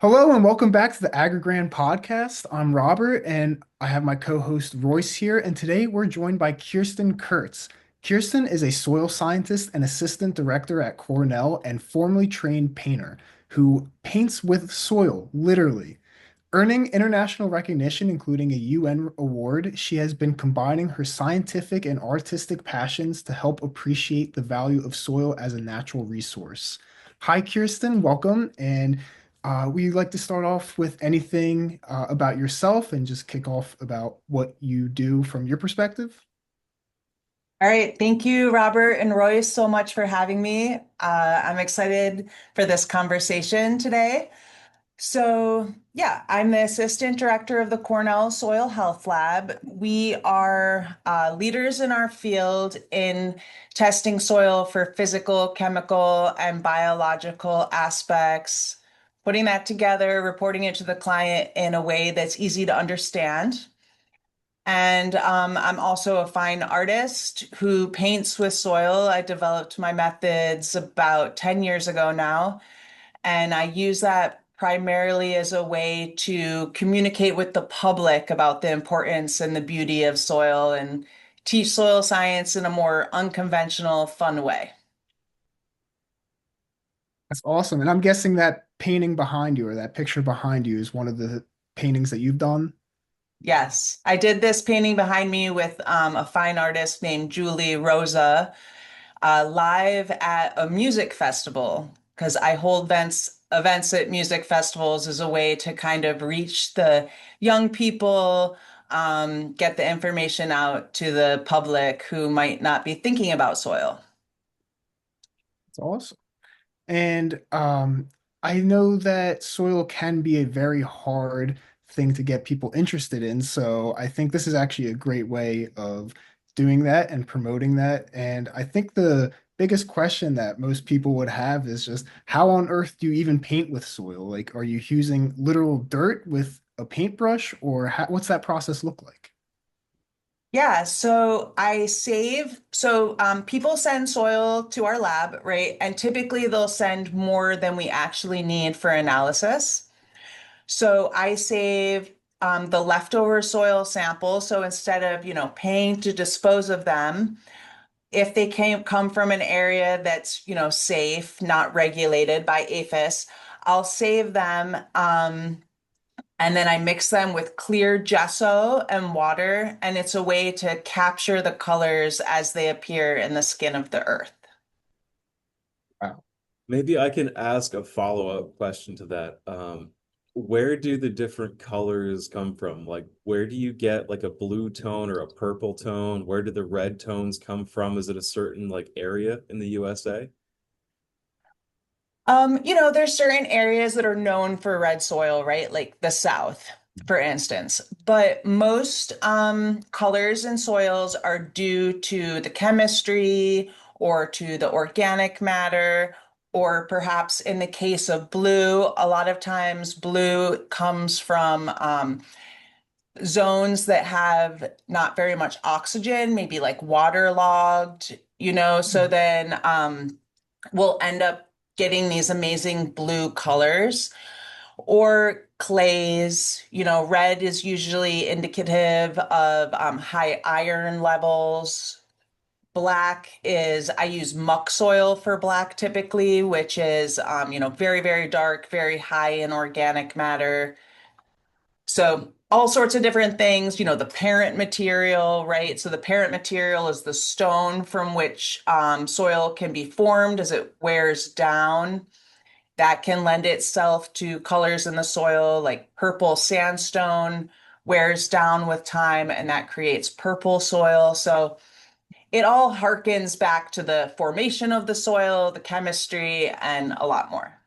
Hello and welcome back to the Agger Grand Podcast. I'm Robert and I have my co-host Royce here, and today we're joined by Kirsten Kurtz. Kirsten is a soil scientist and assistant director at Cornell and formerly trained painter who paints with soil, literally. Earning international recognition, including a UN award, she has been combining her scientific and artistic passions to help appreciate the value of soil as a natural resource. Hi, Kirsten, welcome. And we'd like to start off with anything about yourself and just kick off about what you do from your perspective. All right. Thank you, Robert and Royce, so much for having me. I'm excited for this conversation today. So, I'm the assistant director of the Cornell Soil Health Lab. We are leaders in our field in testing soil for physical, chemical, and biological aspects, putting that together, reporting it to the client in a way that's easy to understand. And I'm also a fine artist who paints with soil. I developed my methods about 10 years ago now, and I use that primarily as a way to communicate with the public about the importance and the beauty of soil and teach soil science in a more unconventional, fun way. That's awesome. And I'm guessing that painting behind you or that picture behind you is one of the paintings that you've done. Yes, I did this painting behind me with a fine artist named Julie Rosa live at a music festival because I hold events at music festivals as a way to kind of reach the young people, get the information out to the public who might not be thinking about soil. It's awesome. And I know that soil can be a very hard thing to get people interested in. So I think this is actually a great way of doing that and promoting that. And I think the biggest question that most people would have is just how on earth do you even paint with soil? Like, are you using literal dirt with a paintbrush, or what's that process look like? Yeah, people send soil to our lab, right? And typically they'll send more than we actually need for analysis. So I save the leftover soil samples. So instead of, paying to dispose of them, if they come from an area that's, safe, not regulated by APHIS, I'll save them. And then I mix them with clear gesso and water, and it's a way to capture the colors as they appear in the skin of the earth. Wow. Maybe I can ask a follow-up question to that. Where do the different colors come from? Like, where do you get like a blue tone or a purple tone? Where do the red tones come from? Is it a certain like area in the USA? There's certain areas that are known for red soil, right? Like the South, for instance. But most colors in soils are due to the chemistry or to the organic matter, or perhaps in the case of blue, a lot of times blue comes from zones that have not very much oxygen, maybe like waterlogged, so then we'll end up getting these amazing blue colors or clays. Red is usually indicative of high iron levels. Black is, I use muck soil for black typically, which is, very, very dark, very high in organic matter. So all sorts of different things, the parent material, right? So the parent material is the stone from which soil can be formed as it wears down. That can lend itself to colors in the soil, like purple sandstone wears down with time, and that creates purple soil. So it all harkens back to the formation of the soil, the chemistry, and a lot more.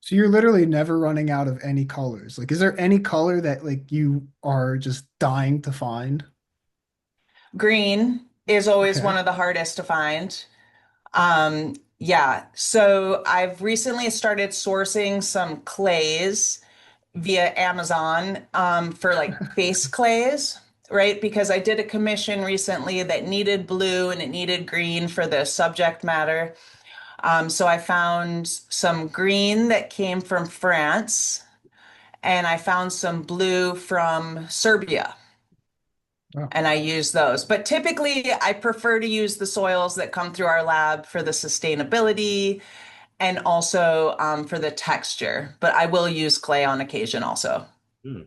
So you're literally never running out of any colors. Like, is there any color that like you are just dying to find? Green is always Okay. one of the hardest to find. Yeah, so I've recently started sourcing some clays via Amazon for like base clays, right? Because I did a commission recently that needed blue and it needed green for the subject matter. So I found some green that came from France, and I found some blue from Serbia, Oh. and I use those. But typically, I prefer to use the soils that come through our lab for the sustainability and also for the texture. But I will use clay on occasion also. Hmm.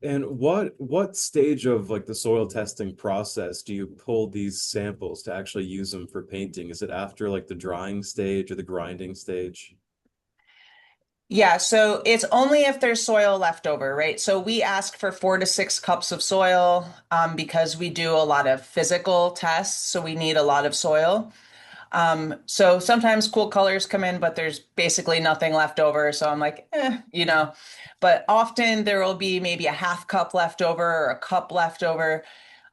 And what stage of like the soil testing process do you pull these samples to actually use them for painting? Is it after like the drying stage or the grinding stage? Yeah, so it's only if there's soil left over, right? So we ask for 4 to 6 cups of soil because we do a lot of physical tests, so we need a lot of soil. So sometimes cool colors come in, but there's basically nothing left over. So I'm like, but often there will be maybe a half cup left over or a cup left over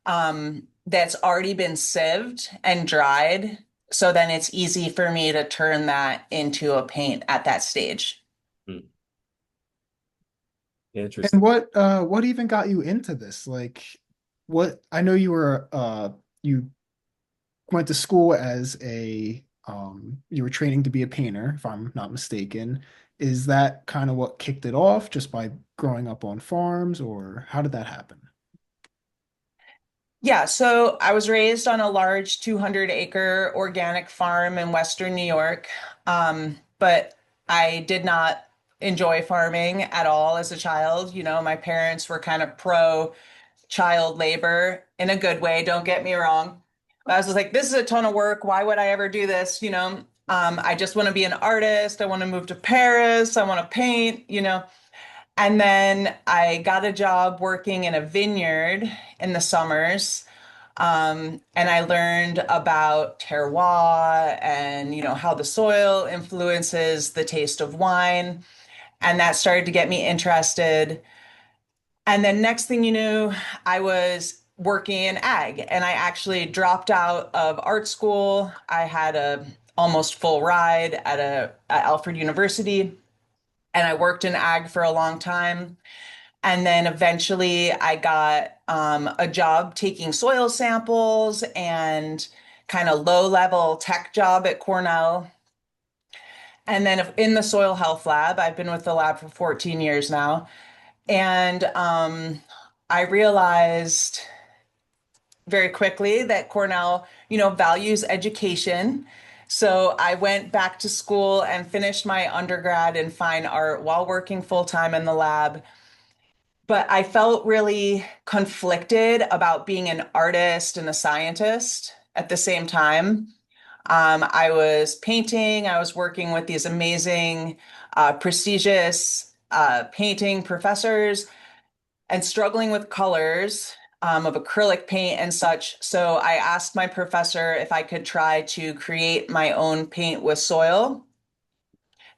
that's already been sieved and dried. So then it's easy for me to turn that into a paint at that stage. Hmm. And Interesting. what even got you into this? Like what I know you went to school as a you were training to be a painter, if I'm not mistaken. Is that kind of what kicked it off just by growing up on farms, or how did that happen? Yeah, so I was raised on a large 200-acre organic farm in Western New York. But I did not enjoy farming at all as a child. My parents were kind of pro child labor in a good way, don't get me wrong. But I was just like, this is a ton of work. Why would I ever do this? I just want to be an artist. I want to move to Paris. I want to paint. And then I got a job working in a vineyard in the summers. And I learned about terroir and, how the soil influences the taste of wine. And that started to get me interested. And then next thing you knew, I was working in ag and I actually dropped out of art school. I had a almost full ride at Alfred University and I worked in ag for a long time. And then eventually I got a job taking soil samples and kind of low level tech job at Cornell. And then in the soil health lab, I've been with the lab for 14 years now. And I realized very quickly that Cornell, values education. So I went back to school and finished my undergrad in fine art while working full time in the lab. But I felt really conflicted about being an artist and a scientist at the same time. I was painting, I was working with these amazing, prestigious painting professors and struggling with colors of acrylic paint and such. So I asked my professor if I could try to create my own paint with soil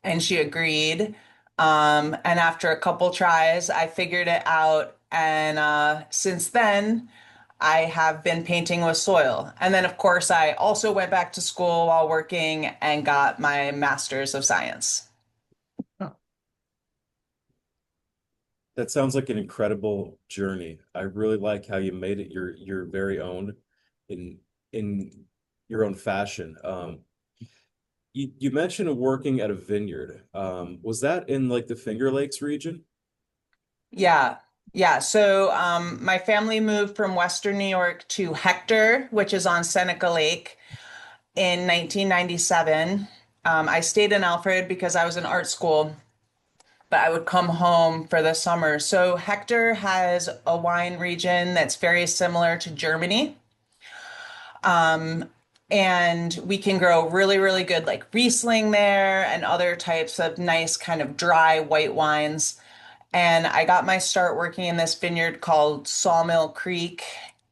and she agreed. And after a couple tries, I figured it out. And since then, I have been painting with soil. And then, of course, I also went back to school while working and got my master's of science. Oh, That sounds like an incredible journey. I really like how you made it your very own in in your own fashion. You mentioned working at a vineyard. Was that in like the Finger Lakes region? Yeah. Yeah. So my family moved from Western New York to Hector, which is on Seneca Lake in 1997. I stayed in Alfred because I was in art school, but I would come home for the summer. So Hector has a wine region that's very similar to Germany. And we can grow really, really good like Riesling there and other types of nice kind of dry white wines. And I got my start working in this vineyard called Sawmill Creek,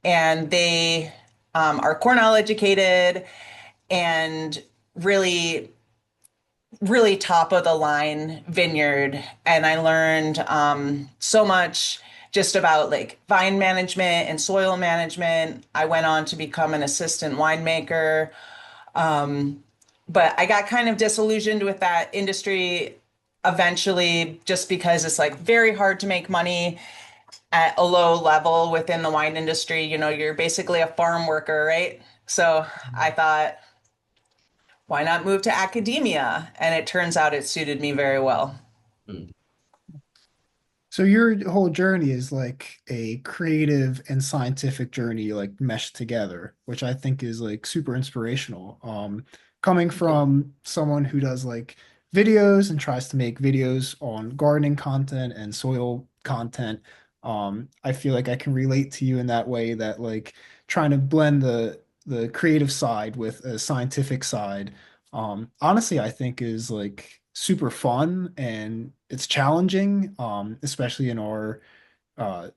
and they are Cornell educated and really really top of the line vineyard. And I learned so much just about like vine management and soil management. I went on to become an assistant winemaker. But I got kind of disillusioned with that industry eventually just because it's like very hard to make money at a low level within the wine industry. You're basically a farm worker, right? So I thought, why not move to academia? And it turns out it suited me very well. Mm. So your whole journey is like a creative and scientific journey like meshed together, which I think is like super inspirational. Coming from someone who does like videos and tries to make videos on gardening content and soil content, I feel like I can relate to you in that way that like trying to blend the creative side with a scientific side, honestly, I think is like super fun and it's challenging, especially in our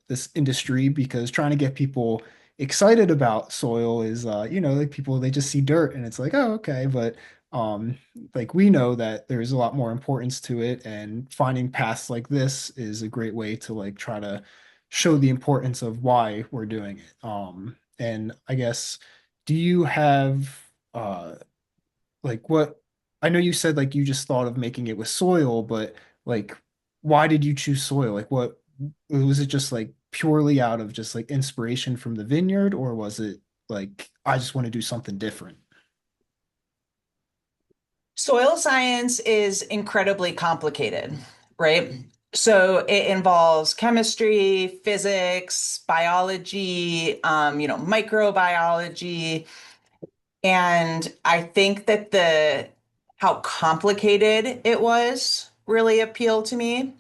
this industry because trying to get people excited about soil is like people they just see dirt and it's like, oh, okay, but um like we know that there's a lot more importance to it and finding paths like this is a great way to like try to show the importance of why we're doing it. And I guess do you have like what I know you said like you just thought of making it with soil, but like why did you choose soil? Like what was it just like purely out of just like inspiration from the vineyard, or was it like I just want to do something different? Soil science is incredibly complicated, right? So it involves chemistry, physics, biology, microbiology. And I think that the how complicated it was really appealed to me.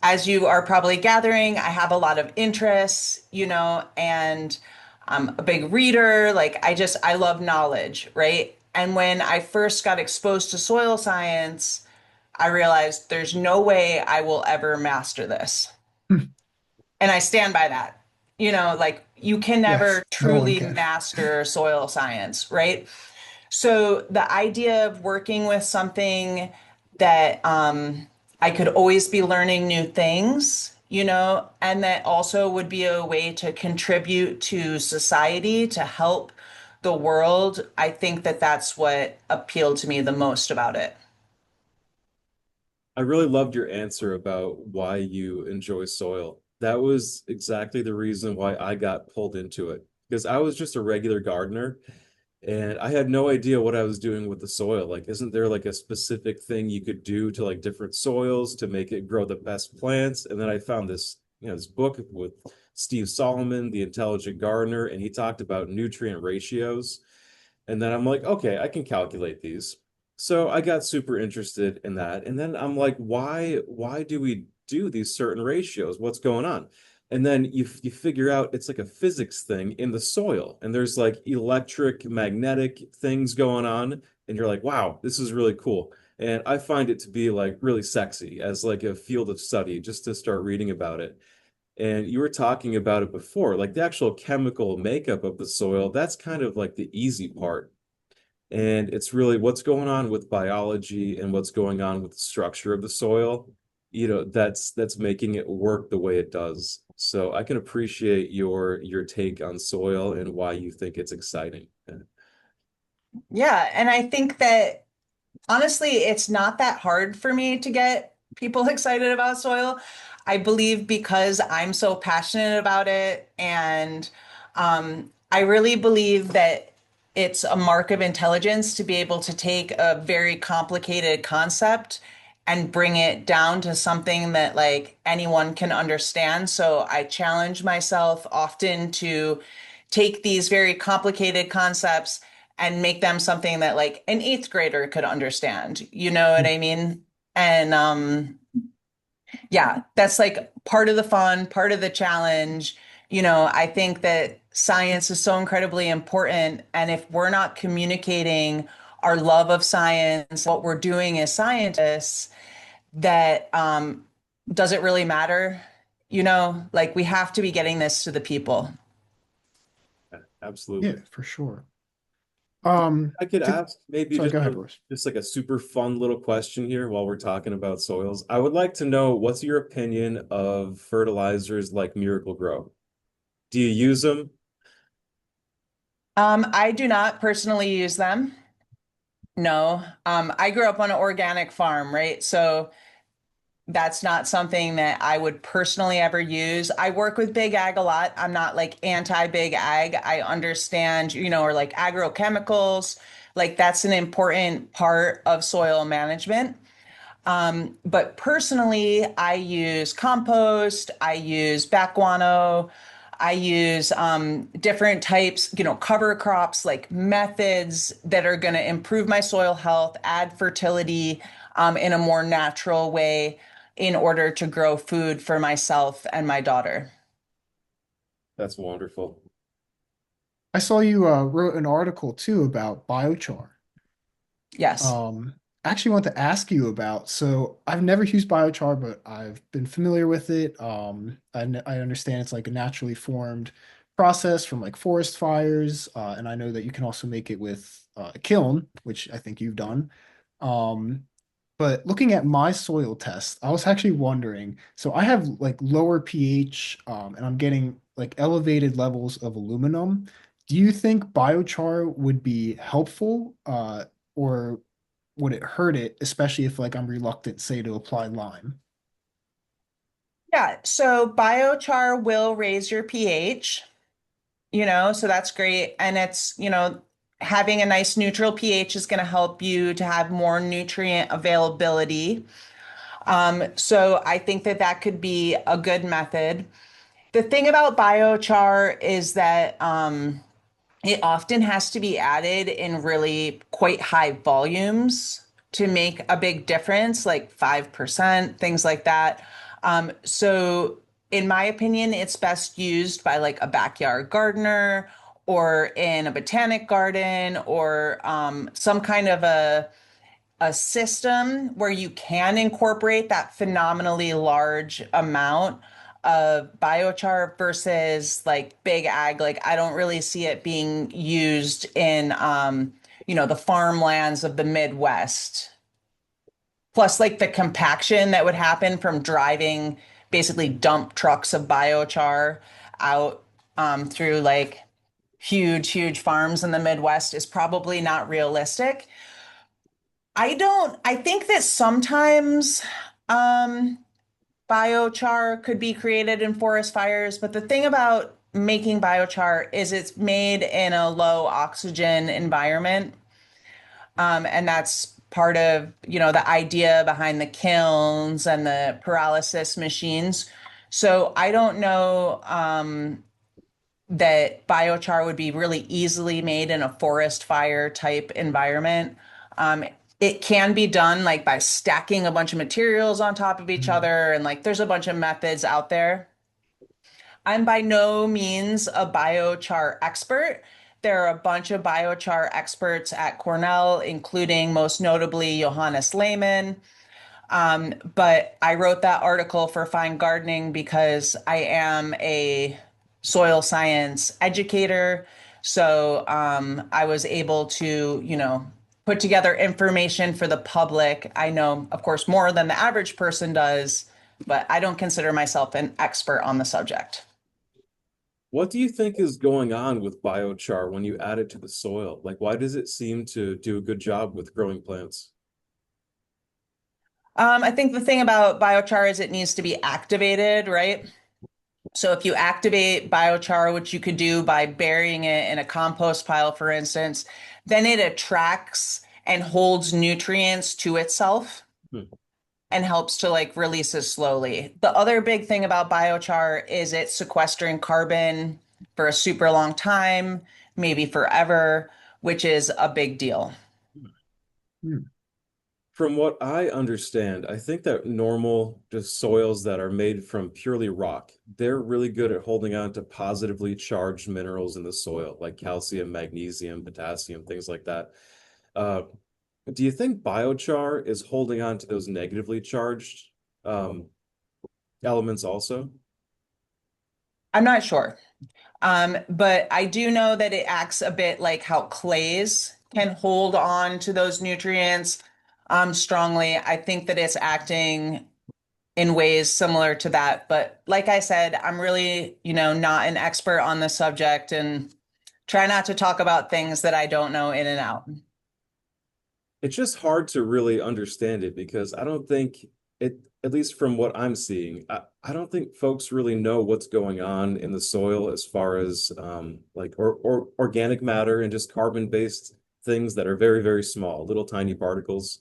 As you are probably gathering, I have a lot of interests, and I'm a big reader. Like I love knowledge, right? And when I first got exposed to soil science, I realized there's no way I will ever master this. And I stand by that. Like you can never Yes, no one truly can. master soil science, right? So the idea of working with something that I could always be learning new things, and that also would be a way to contribute to society, to help the world. I think that that's what appealed to me the most about it. I really loved your answer about why you enjoy soil. That was exactly the reason why I got pulled into it because I was just a regular gardener and I had no idea what I was doing with the soil. Like, isn't there like a specific thing you could do to like different soils to make it grow the best plants? And then I found this book with Steve Solomon, The Intelligent Gardener, and he talked about nutrient ratios. And then I'm like, okay, I can calculate these. So I got super interested in that. And then I'm like, why do we do these certain ratios? What's going on? And then you figure out it's like a physics thing in the soil. And there's like electric, magnetic things going on. And you're like, wow, this is really cool. And I find it to be like really sexy as like a field of study just to start reading about it. And you were talking about it before, like the actual chemical makeup of the soil, that's kind of like the easy part. And it's really what's going on with biology and what's going on with the structure of the soil, that's making it work the way it does. So I can appreciate your take on soil and why you think it's exciting. Yeah, and I think that honestly, it's not that hard for me to get people excited about soil. I believe because I'm so passionate about it, and I really believe that it's a mark of intelligence to be able to take a very complicated concept and bring it down to something that like anyone can understand. So I challenge myself often to take these very complicated concepts and make them something that like an eighth grader could understand. You know what I mean? And yeah, that's like part of the fun, part of the challenge. I think that science is so incredibly important. And if we're not communicating our love of science, what we're doing as scientists, that does it really matter? Like we have to be getting this to the people. Yeah, Absolutely. for sure. I could To ask maybe Sorry, just go ahead, Royce. just like a super fun little question here while we're talking about soils. I would like to know what's your opinion of fertilizers like Miracle Grow? Do you use them? I do not personally use them. No. I grew up on an organic farm, right? So that's not something that I would personally ever use. I work with big ag a lot. I'm not like anti big ag. I understand, or like agrochemicals. Like that's an important part of soil management. But personally, I use compost, I use back guano, I use different types, cover crops, like methods that are going to improve my soil health, add fertility in a more natural way in order to grow food for myself and my daughter. That's wonderful. I saw you wrote an article too about biochar. Yes. Um, I actually want to ask you about, so I've never used biochar, but I've been familiar with it. I understand it's like a naturally formed process from like forest fires, and I know that you can also make it with a kiln, which I think you've done. Um, but looking at my soil test, I was actually wondering, so I have like lower pH, and I'm getting like elevated levels of aluminum. Do you think biochar would be helpful, or would it hurt it, especially if like I'm reluctant, say, to apply lime? Yeah, so biochar will raise your pH, so that's great. And having a nice neutral pH is going to help you to have more nutrient availability. So I think that that could be a good method. The thing about biochar is that it often has to be added in really quite high volumes to make a big difference, like 5%, things like that. So, in my opinion, it's best used by like a backyard gardener or in a botanic garden or some kind of a system where you can incorporate that phenomenally large amount of biochar versus like big ag. Like I don't really see it being used in the farmlands of the Midwest. Plus like the compaction that would happen from driving basically dump trucks of biochar out through like huge farms in the Midwest is probably not realistic. I think that sometimes um, biochar could be created in forest fires, but the thing about making biochar is it's made in a low oxygen environment. And that's part of, the idea behind the kilns and the pyrolysis machines. So I don't know that biochar would be really easily made in a forest fire type environment. Um, it can be done like by stacking a bunch of materials on top of each Mm. other, and like there's a bunch of methods out there. I'm by no means a biochar expert. There are a bunch of biochar experts at Cornell, including most notably Johannes Lehmann. But I wrote that article for Fine Gardening because I am a soil science educator. So I was able to, put together information for the public. I know, of course, more than the average person does, but I don't consider myself an expert on the subject. What do you think is going on with biochar when you add it to the soil? Like, why does it seem to do a good job with growing plants? I think the thing about biochar is it needs to be activated, right? So if you activate biochar, which you could do by burying it in a compost pile, for instance, then it attracts and holds nutrients to itself Hmm. and helps to like release it slowly. The other big thing about biochar is it's sequestering carbon for a super long time, maybe forever, which is a big deal. Hmm. From what I understand, I think that normal just soils that are made from purely rock, they're really good at holding on to positively charged minerals in the soil, like calcium, magnesium, potassium, things like that. Uh, do you think biochar is holding on to those negatively charged um, elements also? I'm not sure. But I do know that it acts a bit like how clays can hold on to those nutrients strongly. I think that it's acting in ways similar to that. But like I said, I'm really, not an expert on the subject and try not to talk about things that I don't know in and out. It's just hard to really understand it because I don't think it, at least from what I'm seeing, I don't think folks really know what's going on in the soil as far as like or organic matter and just carbon-based things that are very, very small, little tiny particles.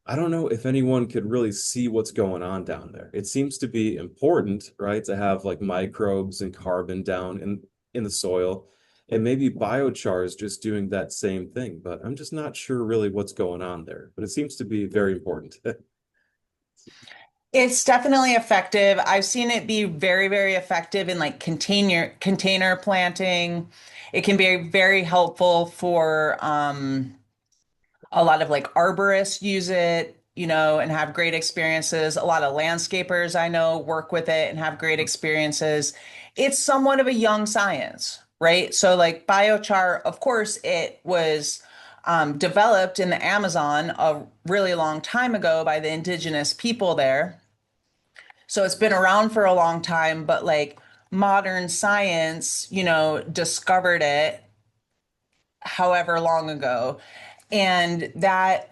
I don't know if anyone could really see what's going on down there. It seems to be important, right, to have like microbes and carbon down in the soil. And maybe biochar is just doing that same thing, but I'm just not sure really what's going on there. But it seems to be very important. It's definitely effective. I've seen it be very, very effective in like container planting. It can be very helpful for a lot of like arborists use it, and have great experiences. A lot of landscapers I know work with it and have great experiences. It's somewhat of a young science, right? So like biochar, of course, it was developed in the Amazon a really long time ago by the indigenous people there. So it's been around for a long time, but like modern science, discovered it however long ago. And that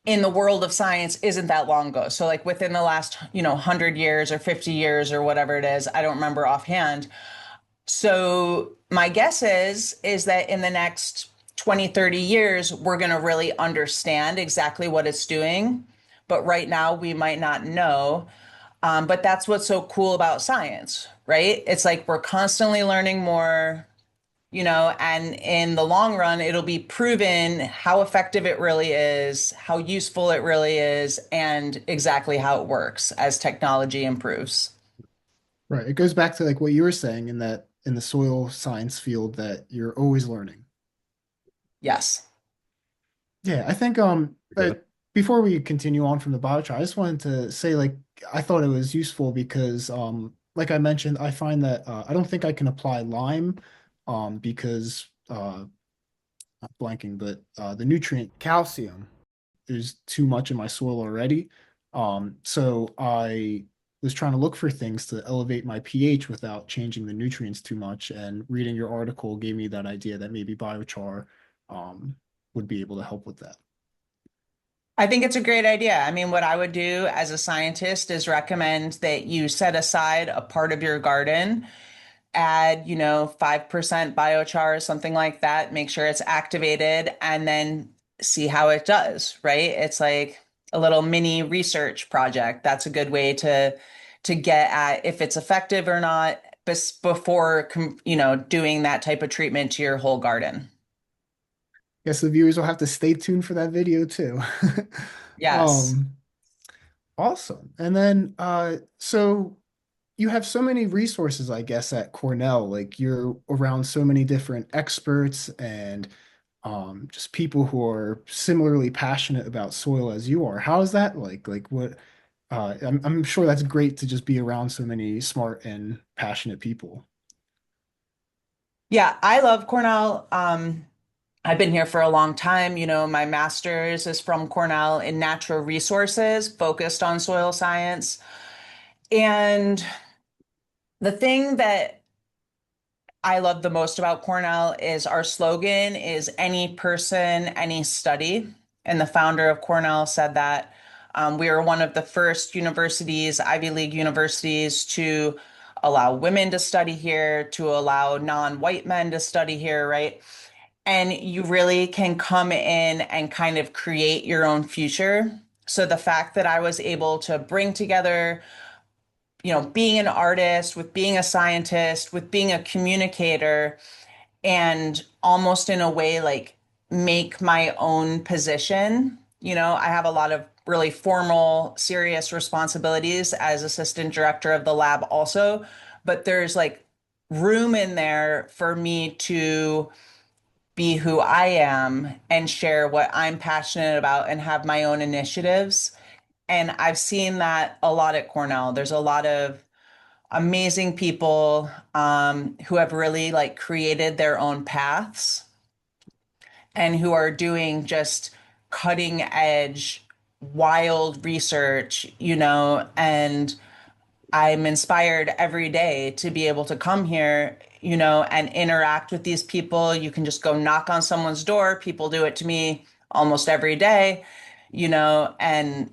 in the world of science isn't that long ago. So like within the last, 100 years or 50 years or whatever it is, I don't remember offhand. So my guess is that in the next 20, 30 years, we're going to really understand exactly what it's doing. But right now, we might not know. But that's what's so cool about science, right? It's like we're constantly learning more, and in the long run, it'll be proven how effective it really is, how useful it really is, and exactly how it works as technology improves. Right. It goes back to like what you were saying in that in the soil science field that you're always learning. Yes. Yeah, I think Yeah. but before we continue on from the biochar, I just wanted to say like I thought it was useful because like I mentioned, I find that I don't think I can apply lime because I'm blanking, but the nutrient calcium is too much in my soil already. So I was trying to look for things to elevate my pH without changing the nutrients too much. And reading your article gave me that idea that maybe biochar um, would be able to help with that. I think it's a great idea. I mean, what I would do as a scientist is recommend that you set aside a part of your garden, add, 5% biochar, something like that, make sure it's activated, and then see how it does, right? It's like a little mini research project. That's a good way to get at if it's effective or not before, doing that type of treatment to your whole garden. Guess the viewers will have to stay tuned for that video too. Yes. Um, awesome. And then so you have so many resources, I guess, at Cornell. Like you're around so many different experts and just people who are similarly passionate about soil as you are. How is that like? Like what? I'm sure that's great to just be around so many smart and passionate people. Yeah, I love Cornell. I've been here for a long time. My master's is from Cornell in natural resources, focused on soil science. And the thing that I love the most about Cornell is our slogan is any person, any study. And the founder of Cornell said that we are one of the first universities, Ivy League universities, to allow women to study here, to allow non-white men to study here, right? And you really can come in and kind of create your own future. So the fact that I was able to bring together, being an artist with being a scientist, with being a communicator, and almost in a way like make my own position. I have a lot of really formal, serious responsibilities as assistant director of the lab also, but there's like room in there for me to be who I am and share what I'm passionate about and have my own initiatives. And I've seen that a lot at Cornell. There's a lot of amazing people who have really like created their own paths and who are doing just cutting edge, wild research, and I'm inspired every day to be able to come here, and interact with these people. You can just go knock on someone's door. People do it to me almost every day, and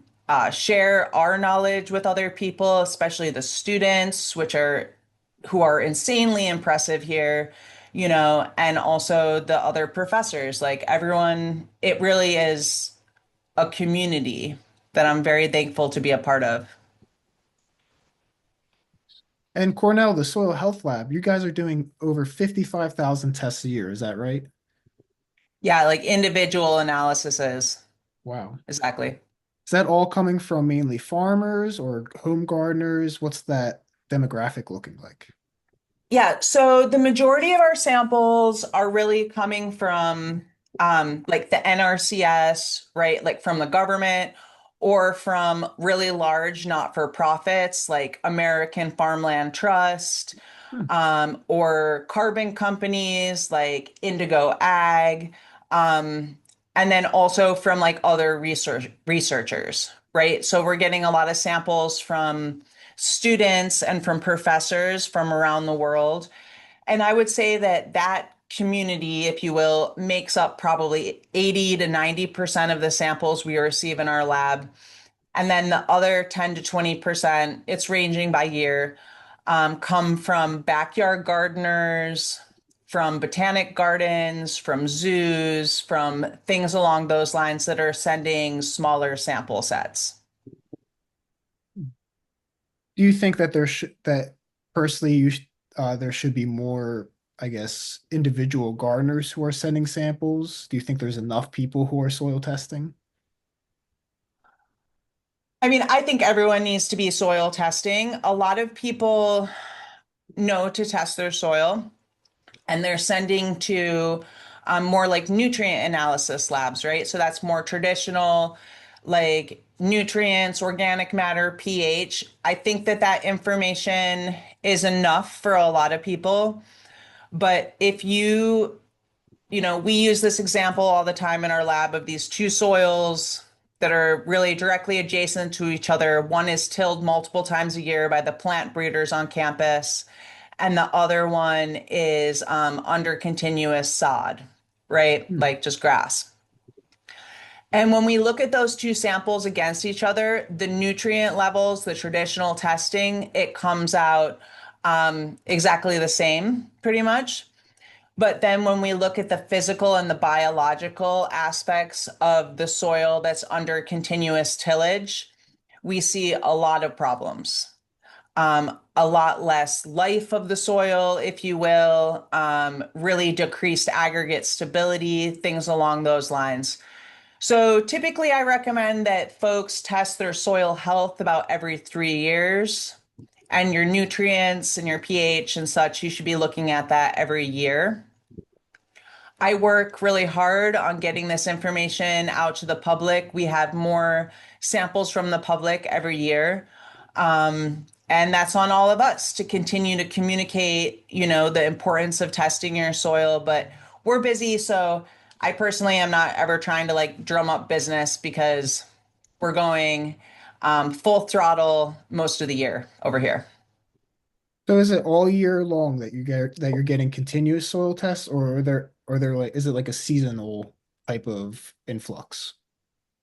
share our knowledge with other people, especially the students, who are insanely impressive here. and also the other professors, like everyone, it really is a community that I'm very thankful to be a part of. And Cornell, the soil health lab, you guys are doing over 55,000 tests a year. Is that right? Yeah, like individual analyses. Wow. Exactly. Is that all coming from mainly farmers or home gardeners? What's that demographic looking like? Yeah, so the majority of our samples are really coming from like the NRCS, right? Like from the government or from really large not-for-profits like American Farmland Trust, Hmm. or carbon companies like Indigo Ag, um, and then also from like other researchers, right? So we're getting a lot of samples from students and from professors from around the world. And I would say that that community, if you will, makes up probably 80 to 90% of the samples we receive in our lab. And then the other 10 to 20%, it's ranging by year, come from backyard gardeners, from botanic gardens, from zoos, from things along those lines that are sending smaller sample sets. Do you think that that personally there should be more, I guess, individual gardeners who are sending samples? Do you think there's enough people who are soil testing? I mean, I think everyone needs to be soil testing. A lot of people know to test their soil, and they're sending to more like nutrient analysis labs, right? So that's more traditional, like nutrients, organic matter, pH. I think that that information is enough for a lot of people. But if we use this example all the time in our lab of these two soils that are really directly adjacent to each other. One is tilled multiple times a year by the plant breeders on campus, and the other one is under continuous sod, right? Hmm. Like just grass. And when we look at those two samples against each other, the nutrient levels, the traditional testing, it comes out exactly the same, pretty much. But then when we look at the physical and the biological aspects of the soil that's under continuous tillage, we see a lot of problems. A lot less life of the soil, if you will, really decreased aggregate stability, things along those lines. So typically, I recommend that folks test their soil health about every 3 years, and your nutrients and your pH and such, you should be looking at that every year. I work really hard on getting this information out to the public. We have more samples from the public every year. And that's on all of us to continue to communicate, the importance of testing your soil. But we're busy, so I personally am not ever trying to like drum up business because we're going full throttle most of the year over here. So is it all year long that you're getting continuous soil tests, or are there like is it like a seasonal type of influx?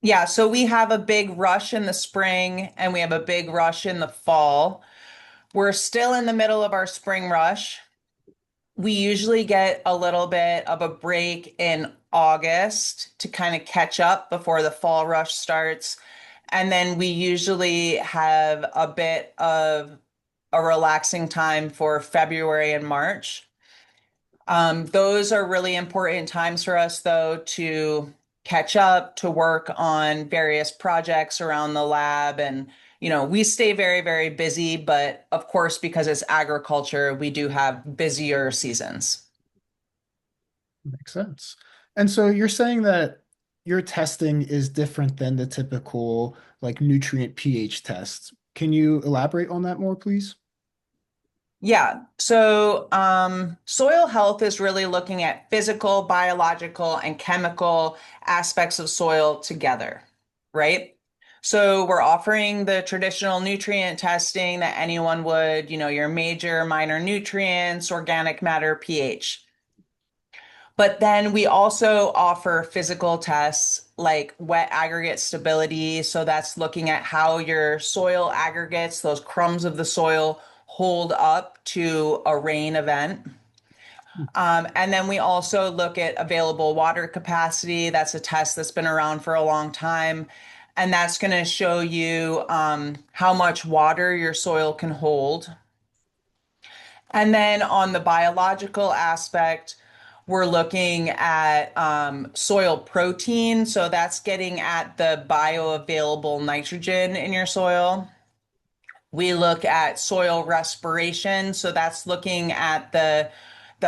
Yeah, so we have a big rush in the spring and we have a big rush in the fall. We're still in the middle of our spring rush. We usually get a little bit of a break in August to kind of catch up before the fall rush starts. And then we usually have a bit of a relaxing time for February and March. Those are really important times for us, though, to catch up, to work on various projects around the lab. And, we stay very, very busy, but of course, because it's agriculture, we do have busier seasons. Makes sense. And so you're saying that your testing is different than the typical like nutrient pH tests. Can you elaborate on that more, please? Yeah. So, soil health is really looking at physical, biological, and chemical aspects of soil together, right? So we're offering the traditional nutrient testing that anyone would, your major, minor nutrients, organic matter, pH. But then we also offer physical tests like wet aggregate stability. So that's looking at how your soil aggregates, those crumbs of the soil, hold up to a rain event. And then we also look at available water capacity. That's a test that's been around for a long time. And that's going to show you how much water your soil can hold. And then on the biological aspect, we're looking at soil protein. So that's getting at the bioavailable nitrogen in your soil. We look at soil respiration. So that's looking at the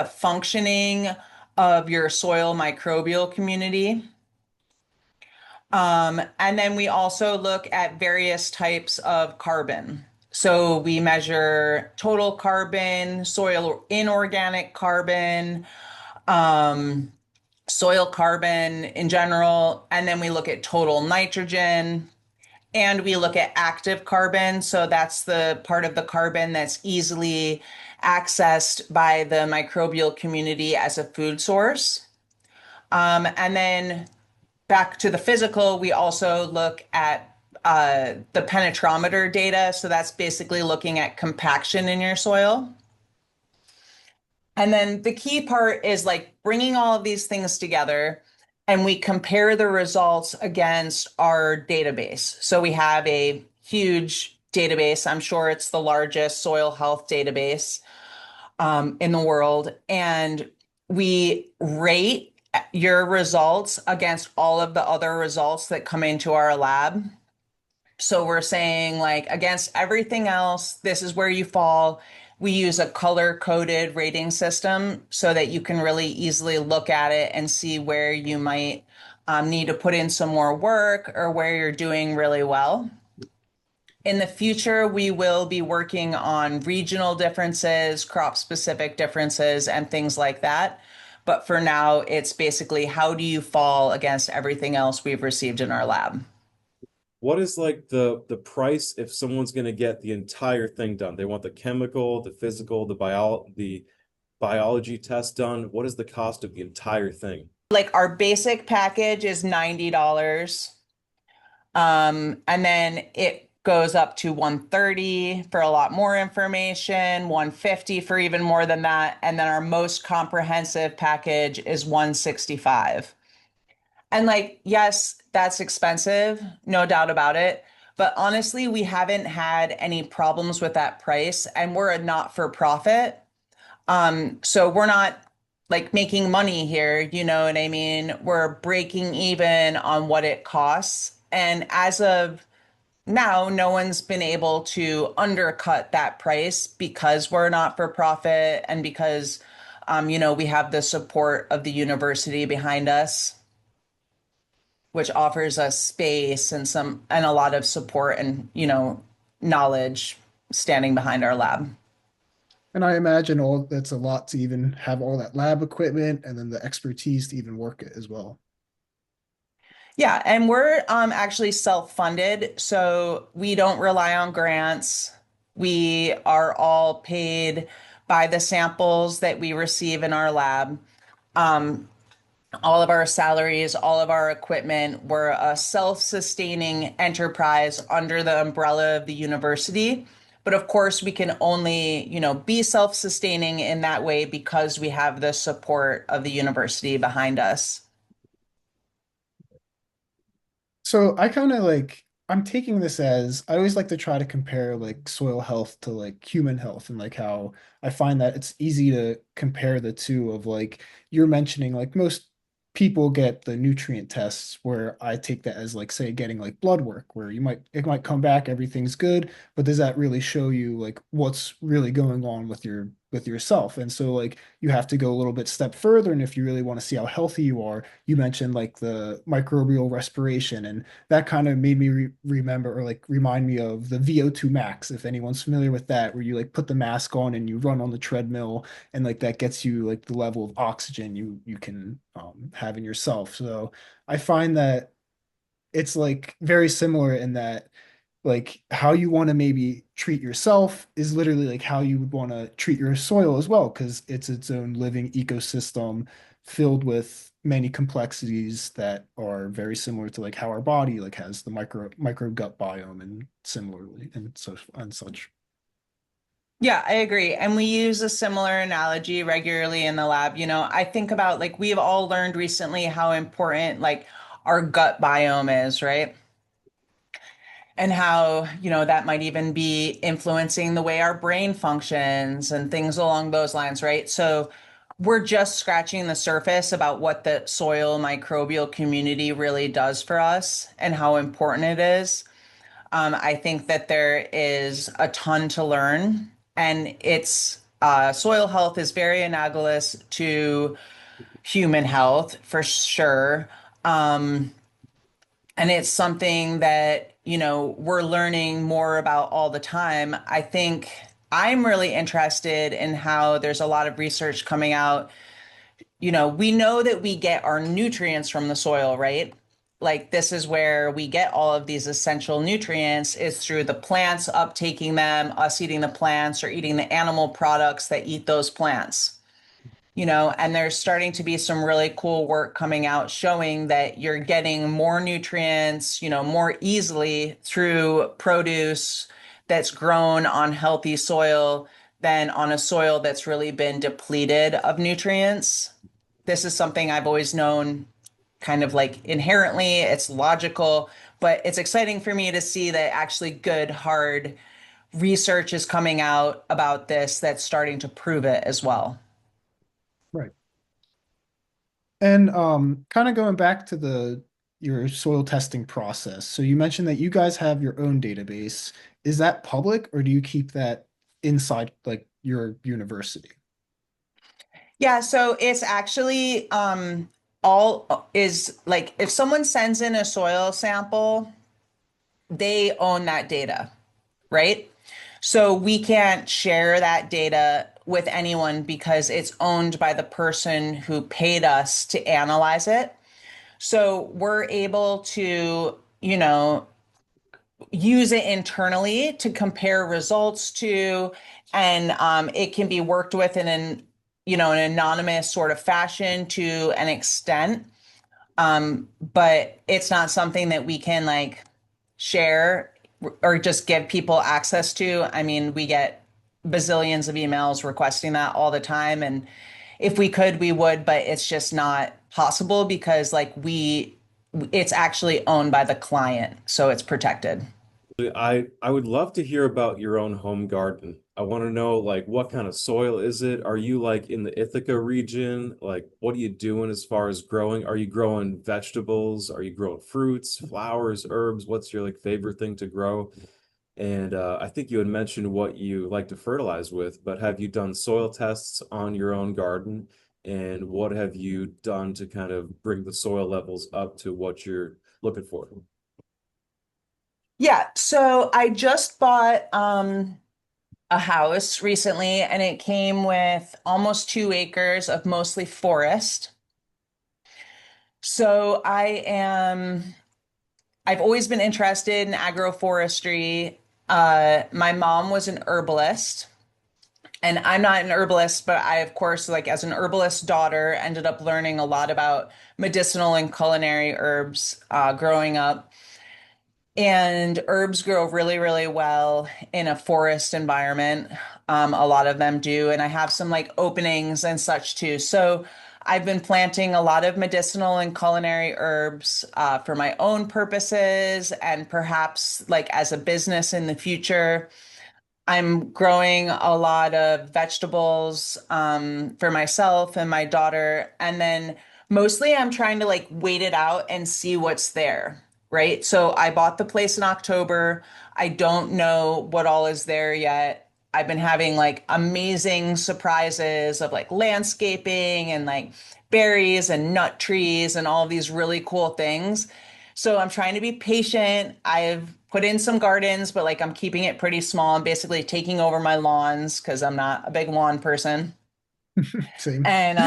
functioning of your soil microbial community. And then we also look at various types of carbon. So we measure total carbon, soil inorganic carbon, um, soil carbon in general, and then we look at total nitrogen, and we look at active carbon. So that's the part of the carbon that's easily accessed by the microbial community as a food source. And then back to the physical, we also look at the penetrometer data. So that's basically looking at compaction in your soil. And then the key part is like bringing all of these things together and we compare the results against our database. So we have a huge database. I'm sure it's the largest soil health database in the world. And we rate your results against all of the other results that come into our lab. So we're saying like against everything else, this is where you fall. We use a color coded rating system so that you can really easily look at it and see where you might need to put in some more work or where you're doing really well. In the future, we will be working on regional differences, crop specific differences, and things like that. But for now, it's basically how do you fall against everything else we've received in our lab? What is like the price if someone's going to get the entire thing done? They want the chemical, the physical, the biology test done. What is the cost of the entire thing? Like our basic package is $90. And then it goes up to 130 for a lot more information, 150 for even more than that. And then our most comprehensive package is 165. And like, yes, that's expensive, no doubt about it. But honestly, we haven't had any problems with that price, and we're a not-for-profit. So we're not like making money here, you know what I mean? We're breaking even on what it costs. And as of now, no one's been able to undercut that price because we're not for profit and because, we have the support of the university behind us, which offers us space and a lot of support and, knowledge standing behind our lab. And I imagine all that's a lot to even have all that lab equipment and then the expertise to even work it as well. Yeah, and we're actually self-funded, so we don't rely on grants. We are all paid by the samples that we receive in our lab. Um, all of our salaries, all of our equipment, we're a self-sustaining enterprise under the umbrella of the university. But of course, we can only, be self-sustaining in that way because we have the support of the university behind us. So I kind of like I'm taking this as I always like to try to compare like soil health to like human health and like how I find that it's easy to compare the two of like you're mentioning like most people get the nutrient tests where I take that as like say getting like blood work where it might come back everything's good but does that really show you like what's really going on with yourself and so like you have to go a little bit step further and if you really want to see how healthy you are you mentioned like the microbial respiration and that kind of made me remember or like remind me of the VO2 max if anyone's familiar with that where you like put the mask on and you run on the treadmill and like that gets you like the level of oxygen you can have in yourself so I find that it's like very similar in that like how you want to maybe treat yourself is literally like how you would want to treat your soil as well because it's its own living ecosystem filled with many complexities that are very similar to like how our body like has the micro gut biome and similarly and so and such. Yeah, I agree. And we use a similar analogy regularly in the lab. I think about like we've all learned recently how important like our gut biome is, right? And how, that might even be influencing the way our brain functions and things along those lines, right? So we're just scratching the surface about what the soil microbial community really does for us and how important it is. I think that there is a ton to learn, and it's soil health is very analogous to human health for sure. And it's something that, we're learning more about all the time. I think I'm really interested in how there's a lot of research coming out. We know that we get our nutrients from the soil, right? Like this is where we get all of these essential nutrients is through the plants uptaking them, us eating the plants or eating the animal products that eat those plants. And there's starting to be some really cool work coming out showing that you're getting more nutrients, more easily through produce that's grown on healthy soil than on a soil that's really been depleted of nutrients. This is something I've always known kind of like inherently, it's logical, but it's exciting for me to see that actually good, hard research is coming out about this that's starting to prove it as well. Right. And kind of going back to the your soil testing process. So you mentioned that you guys have your own database. Is that public or do you keep that inside like your university? Yeah, so it's actually all is like if someone sends in a soil sample, they own that data, right? So we can't share that data with anyone because it's owned by the person who paid us to analyze it. So we're able to, use it internally to compare results to, and it can be worked with in an anonymous sort of fashion to an extent. But it's not something that we can like share or just give people access to. I mean, we get bazillions of emails requesting that all the time. And if we could, we would, but it's just not possible because it's actually owned by the client. So it's protected. I would love to hear about your own home garden. I want to know like what kind of soil is it? Are you like in the Ithaca region? Like what are you doing as far as growing? Are you growing vegetables? Are you growing fruits, flowers, herbs? What's your like favorite thing to grow? And I think you had mentioned what you like to fertilize with, but have you done soil tests on your own garden? And what have you done to kind of bring the soil levels up to what you're looking for? Yeah, so I just bought a house recently and it came with almost 2 acres of mostly forest. So I've always been interested in agroforestry. My mom was an herbalist, and I'm not an herbalist, but I, of course, like as an herbalist daughter, ended up learning a lot about medicinal and culinary herbs growing up. And herbs grow really, really well in a forest environment. A lot of them do. And I have some like openings and such too. So I've been planting a lot of medicinal and culinary herbs for my own purposes and perhaps like as a business in the future. I'm growing a lot of vegetables for myself and my daughter. And then mostly I'm trying to like wait it out and see what's there, right? So I bought the place in October. I don't know what all is there yet. I've been having like amazing surprises of like landscaping and like berries and nut trees and all of these really cool things. So I'm trying to be patient. I've put in some gardens, but like I'm keeping it pretty small. I'm basically taking over my lawns because I'm not a big lawn person. Same. And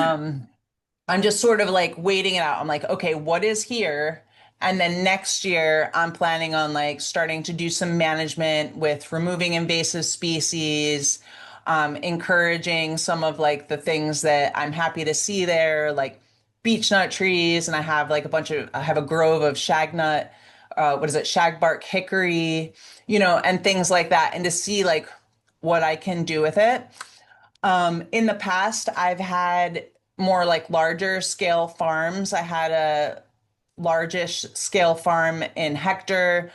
I'm just sort of like waiting it out. I'm like, okay, what is here? And then next year, I'm planning on like starting to do some management with removing invasive species, encouraging some of like the things that I'm happy to see there, like beech nut trees. And I have a grove of shag nut, what is it, shagbark hickory, and things like that. And to see like what I can do with it. In the past, I've had more like larger scale farms. I had a largish scale farm in Hector,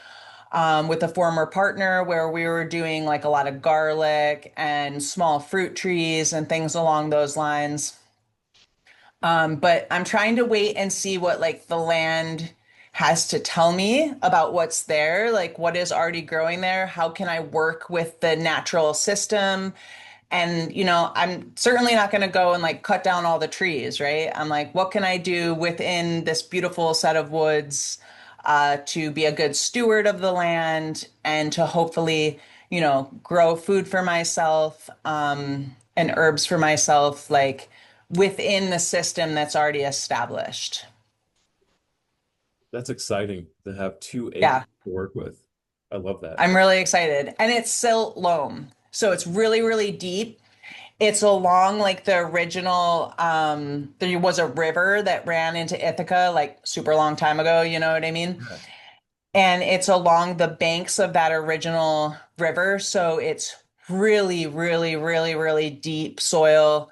with a former partner where we were doing like a lot of garlic and small fruit trees and things along those lines. But I'm trying to wait and see what like the land has to tell me about what's there, like what is already growing there. How can I work with the natural system? And, I'm certainly not going to go and like cut down all the trees, right? I'm like, what can I do within this beautiful set of woods, to be a good steward of the land and to hopefully, grow food for myself, and herbs for myself, like within the system that's already established. That's exciting to have 2 acres Yeah, to work with. I love that. I'm really excited. And it's silt loam. So it's really, really deep. It's along like the original, there was a river that ran into Ithaca like super long time ago, you know what I mean? Yeah. And it's along the banks of that original river. So it's really, really, really, really deep soil.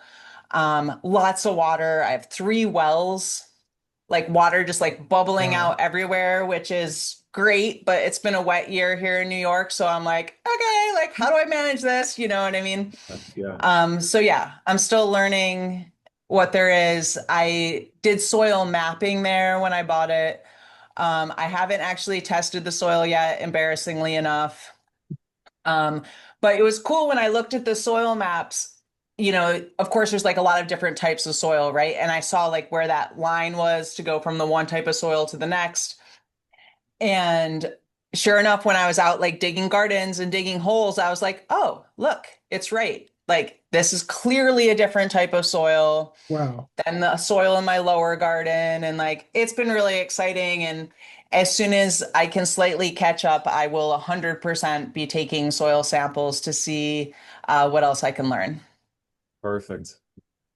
Lots of water. I have 3 wells, like water just like bubbling Wow. out everywhere, which is great. But it's been a wet year here in New York. So I'm like, okay, like how do I manage this? You know what I mean? Yeah. So yeah, I'm still learning what there is. I did soil mapping there when I bought it. I haven't actually tested the soil yet, embarrassingly enough. Um, but it was cool when I looked at the soil maps. Of course, there's like a lot of different types of soil, right? And I saw like where that line was to go from the one type of soil to the next. And sure enough, when I was out like digging gardens and digging holes, I was like, oh, look, it's right. Like this is clearly a different type of soil Wow. than the soil in my lower garden. And like it's been really exciting. And as soon as I can slightly catch up, I will 100% be taking soil samples to see what else I can learn. Perfect.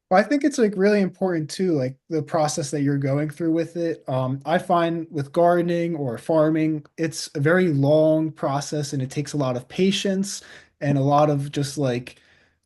Well, I think it's like really important too, like the process that you're going through with it. I find with gardening or farming, it's a very long process and it takes a lot of patience and a lot of just like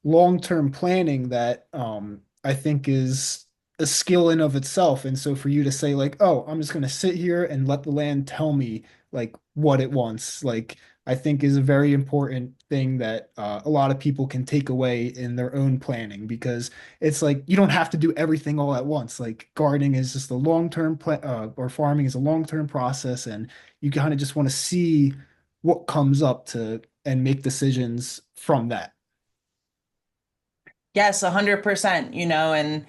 long-term planning that I think is a skill in of itself. And so for you to say like, oh, I'm just gonna sit here and let the land tell me like what it wants, like I think is a very important thing that a lot of people can take away in their own planning because it's like you don't have to do everything all at once. Like gardening is just a long-term plan, or farming is a long-term process, and you kind of just want to see what comes up to and make decisions from that. Yes, 100%, and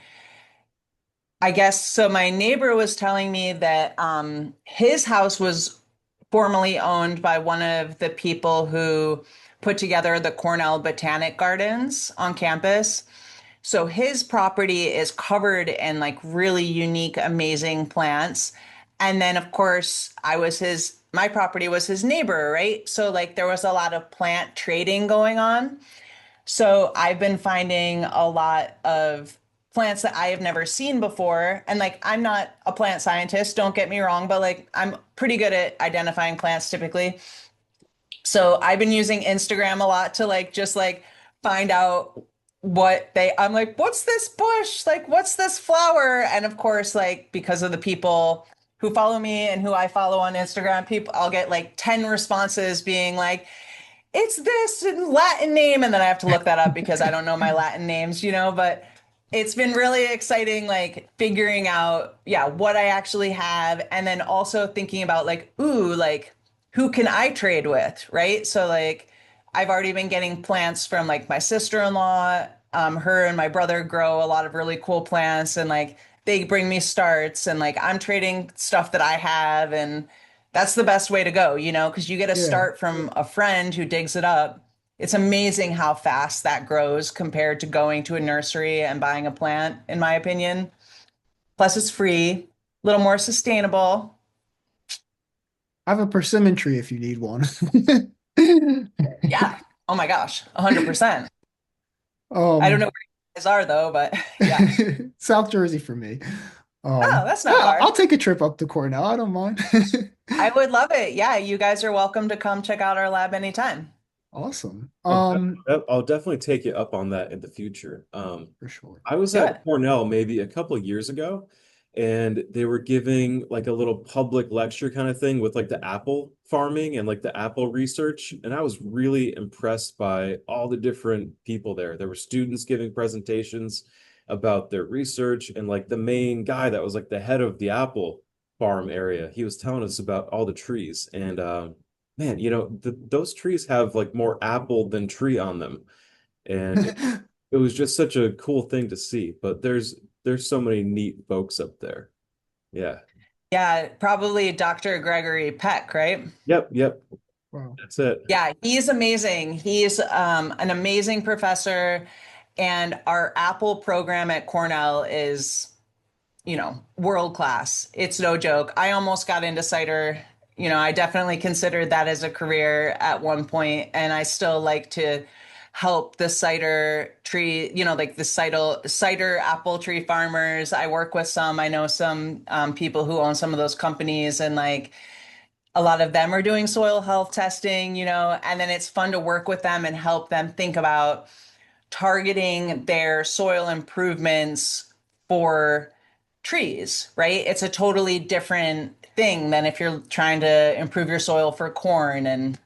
I guess so. My neighbor was telling me that his house was formerly owned by one of the people who put together the Cornell Botanic Gardens on campus. So his property is covered in like really unique, amazing plants. And then, of course, my property was his neighbor, right? So, like, there was a lot of plant trading going on. So I've been finding a lot of plants that I have never seen before. And like, I'm not a plant scientist, don't get me wrong, but like, I'm pretty good at identifying plants typically. So I've been using Instagram a lot to like, just like find out I'm like, what's this bush? Like, what's this flower? And of course, like, because of the people who follow me and who I follow on Instagram, I'll get like 10 responses being like, it's this in Latin name. And then I have to look that up because I don't know my Latin names, but it's been really exciting, like figuring out, yeah, what I actually have. And then also thinking about like, ooh, like who can I trade with? Right. So like I've already been getting plants from like my sister-in-law. Her and my brother grow a lot of really cool plants and like they bring me starts and like I'm trading stuff that I have and that's the best way to go, because you get a Yeah. start from a friend who digs it up. It's amazing how fast that grows compared to going to a nursery and buying a plant, in my opinion. Plus, it's free, a little more sustainable. I have a persimmon tree if you need one. Yeah. Oh my gosh, 100%. I don't know Um, where you guys are though, but yeah. South Jersey for me. Oh, that's not Yeah, far. I'll take a trip up to Cornell. I don't mind. I would love it. Yeah, you guys are welcome to come check out our lab anytime. Awesome. I'll definitely take you up on that in the future. For sure. I was Do it. at Cornell maybe a couple of years ago, and they were giving like a little public lecture kind of thing with like the apple farming and like the apple research. And I was really impressed by all the different people there. There were students giving presentations about their research, and like the main guy that was like the head of the apple farm area, he was telling us about all the trees. And man, those trees have like more apple than tree on them. And it was just such a cool thing to see. But there's so many neat folks up there. Yeah. Yeah, probably Dr. Gregory Peck, right? Yep, yep. Wow. That's it. Yeah, he's amazing. He's an amazing professor, and our Apple program at Cornell is, world class. It's no joke. I almost got into cider. I definitely considered that as a career at one point, and I still like to help the cider tree, like the cider apple tree farmers. I work with some. I know some people who own some of those companies, and like a lot of them are doing soil health testing, and then it's fun to work with them and help them think about targeting their soil improvements for trees, right? It's a totally different thing than if you're trying to improve your soil for corn. And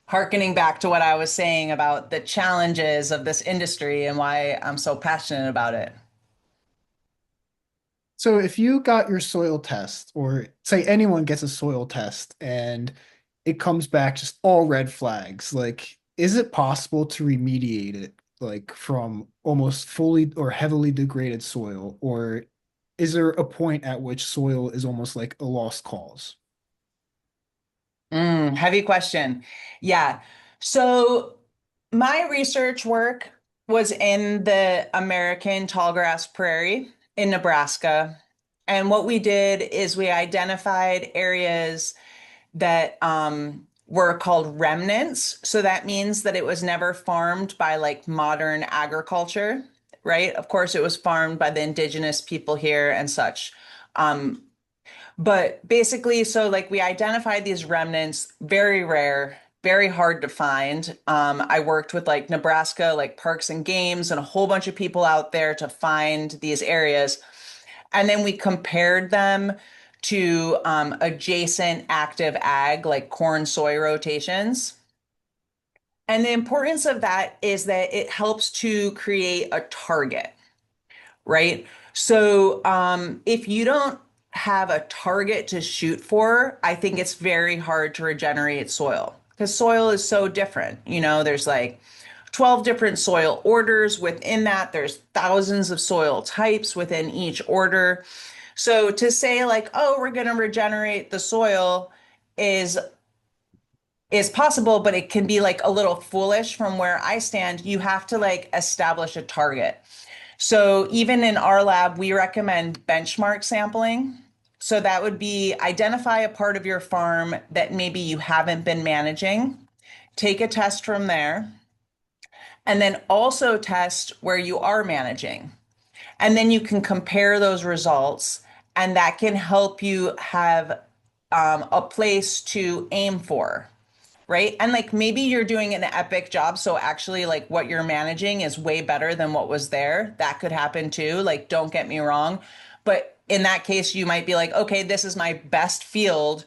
harkening back to what I was saying about the challenges of this industry and why I'm so passionate about it. So if you got your soil test, or say anyone gets a soil test and it comes back just all red flags, like is it possible to remediate it like from almost fully or heavily degraded soil, or is there a point at which soil is almost like a lost cause? Heavy question. Yeah. So my research work was in the American tallgrass prairie in Nebraska. And what we did is we identified areas that were called remnants. So that means that it was never farmed by like modern agriculture, right? Of course, it was farmed by the indigenous people here and such. Um, but basically, so like we identified these remnants, very rare, very hard to find. I worked with like Nebraska, like Parks and Games, and a whole bunch of people out there to find these areas. And then we compared them to adjacent active ag, like corn soy rotations. And the importance of that is that it helps to create a target, right? So if you don't have a target to shoot for, I think it's very hard to regenerate soil because soil is so different. There's like 12 different soil orders within that. There's thousands of soil types within each order. So to say like, oh, we're going to regenerate the soil is is possible, but it can be like a little foolish from where I stand. You have to like establish a target. So even in our lab, we recommend benchmark sampling. So that would be identify a part of your farm that maybe you haven't been managing, take a test from there, and then also test where you are managing. And then you can compare those results, and that can help you have a place to aim for, right? And like maybe you're doing an epic job. So actually, like what you're managing is way better than what was there. That could happen too. Like, don't get me wrong. But in that case, you might be like, okay, this is my best field.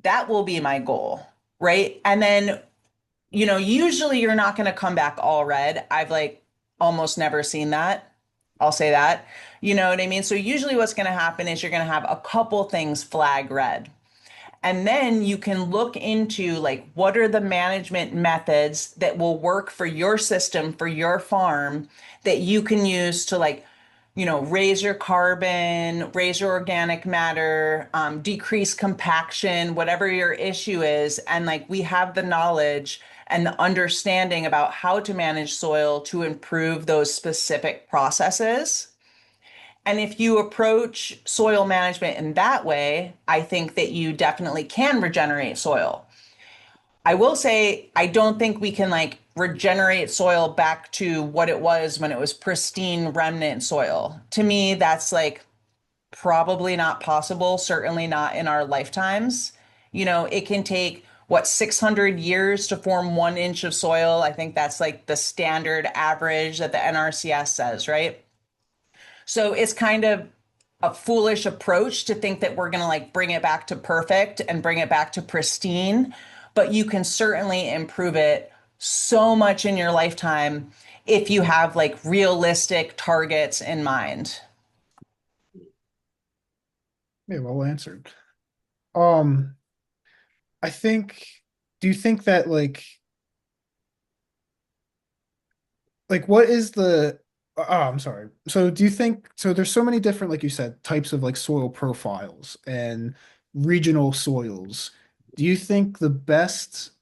That will be my goal, right? And then, usually you're not going to come back all red. I've like almost never seen that. I'll say that. You know what I mean? So usually what's going to happen is you're going to have a couple things flag red. And then you can look into like what are the management methods that will work for your system, for your farm that you can use to like, raise your carbon, raise your organic matter, decrease compaction, whatever your issue is. And like we have the knowledge and the understanding about how to manage soil to improve those specific processes. And if you approach soil management in that way, I think that you definitely can regenerate soil. I will say, I don't think we can like regenerate soil back to what it was when it was pristine remnant soil. To me, that's like probably not possible, certainly not in our lifetimes. It can take what, 600 years to form 1 inch of soil. I think that's like the standard average that the NRCS says, right? So it's kind of a foolish approach to think that we're going to like bring it back to perfect and bring it back to pristine, but you can certainly improve it so much in your lifetime if you have like realistic targets in mind. Yeah, well answered. Um, I think, do you think that what is the, I'm sorry. So do you think, so there's so many different, like you said, types of like soil profiles and regional soils. Do you think the best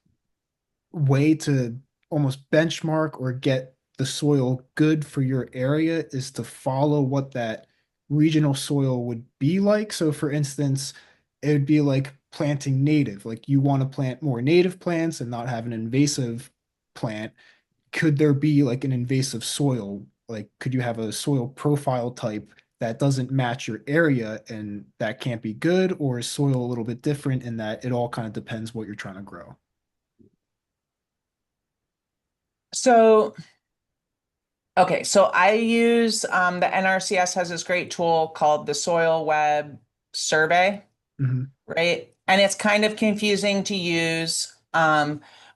way to almost benchmark or get the soil good for your area is to follow what that regional soil would be like? So for instance, it would be like planting native, like you want to plant more native plants and not have an invasive plant. Could there be like an invasive soil? Like, could you have a soil profile type that doesn't match your area and that can't be good? Or is soil a little bit different in that it all kind of depends what you're trying to grow? So, okay, so I use the NRCS has this great tool called the Soil Web Survey, Mhm. right? And it's kind of confusing to use.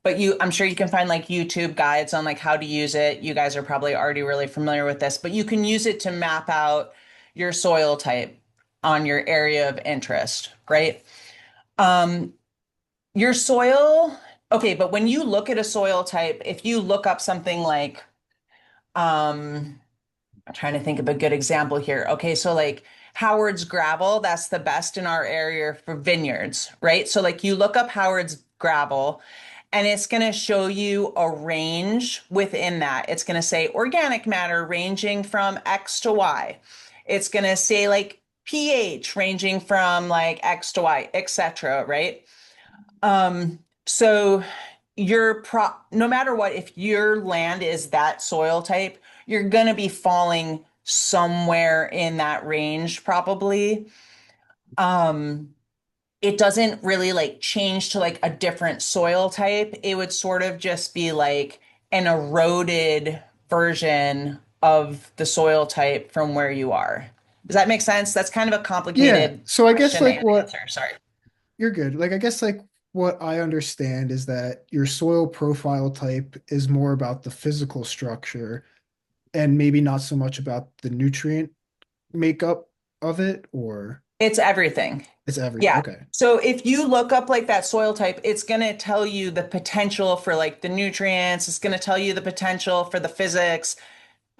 But I'm sure you can find like YouTube guides on like how to use it. You guys are probably already really familiar with this, but you can use it to map out your soil type on your area of interest, right? Um, your soil, okay, but when you look at a soil type, if you look up something like, um, I'm trying to think of a good example here. Okay, so like Howard's gravel, that's the best in our area for vineyards, right? So like you look up Howard's gravel and it's going to show you a range within that. It's going to say organic matter ranging from X to Y. It's going to say like pH ranging from like X to Y, etc., right? So no matter what, if your land is that soil type, you're gonna be falling somewhere in that range probably. Um, it doesn't really like change to like a different soil type. It would sort of just be like an eroded version of the soil type from where you are. Does that make sense? That's kind of a Yeah. complicated So I guess question like and what answer. Sorry. you're good. Like I guess like what I understand is that your soil profile type is more about the physical structure and maybe not so much about the nutrient makeup of it, or It's everything. it's everything. Yeah. Okay. So if you look up like that soil type, it's going to tell you the potential for like the nutrients. It's going to tell you the potential for the physics,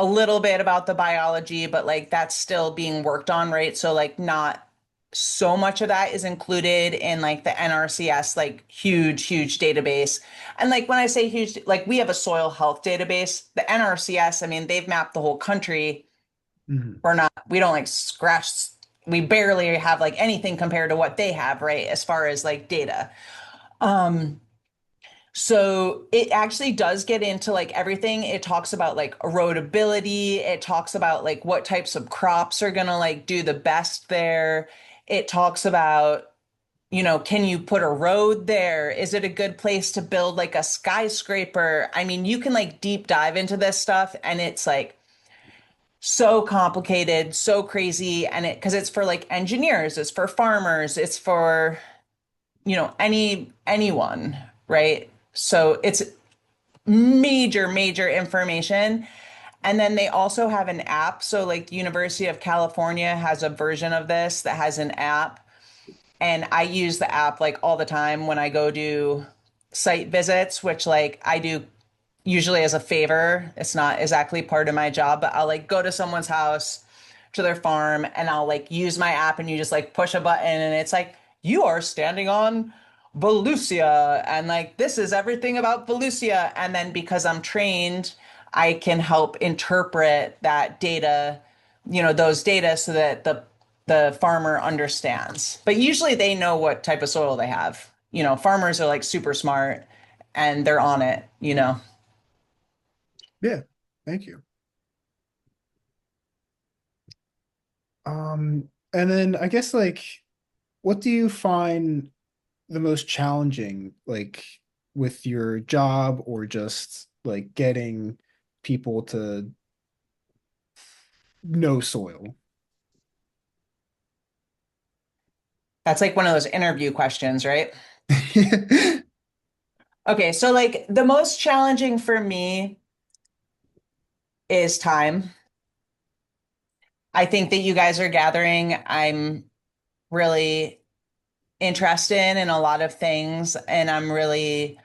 a little bit about the biology, but like that's still being worked on, right? So like not so much of that is included in like the NRCS, like huge, huge database. And like when I say huge, like we have a soil health database. The NRCS, I mean, they've mapped the whole country. Mhm. We don't like scratch, we barely have like anything compared to what they have, right? As far as like data. Um, so it actually does get into like everything. It talks about like erodibility. It talks about like what types of crops are gonna like do the best there. It talks about, can you put a road there? Is it a good place to build like a skyscraper? I mean, you can like deep dive into this stuff and it's like so complicated, so crazy. And because it's for like engineers, it's for farmers, it's for, anyone, right? So it's major, major information. And then they also have an app. So like the University of California has a version of this that has an app. And I use the app like all the time when I go do site visits, which like I do usually as a favor. It's not exactly part of my job, but I'll like go to someone's house, to their farm, and I'll like use my app and you just like push a button and it's like, you are standing on Volusia and like this is everything about Volusia. And then because I'm trained, I can help interpret that data, those data so that the farmer understands. But usually they know what type of soil they have. Farmers are like super smart and they're on it. Yeah. Thank you. And then I guess like what do you find the most challenging, like with your job or just like getting people to know soil? That's like one of those interview questions, right? Okay, so like the most challenging for me is time. I think that you guys are gathering. I'm really interested in a lot of things and I'm really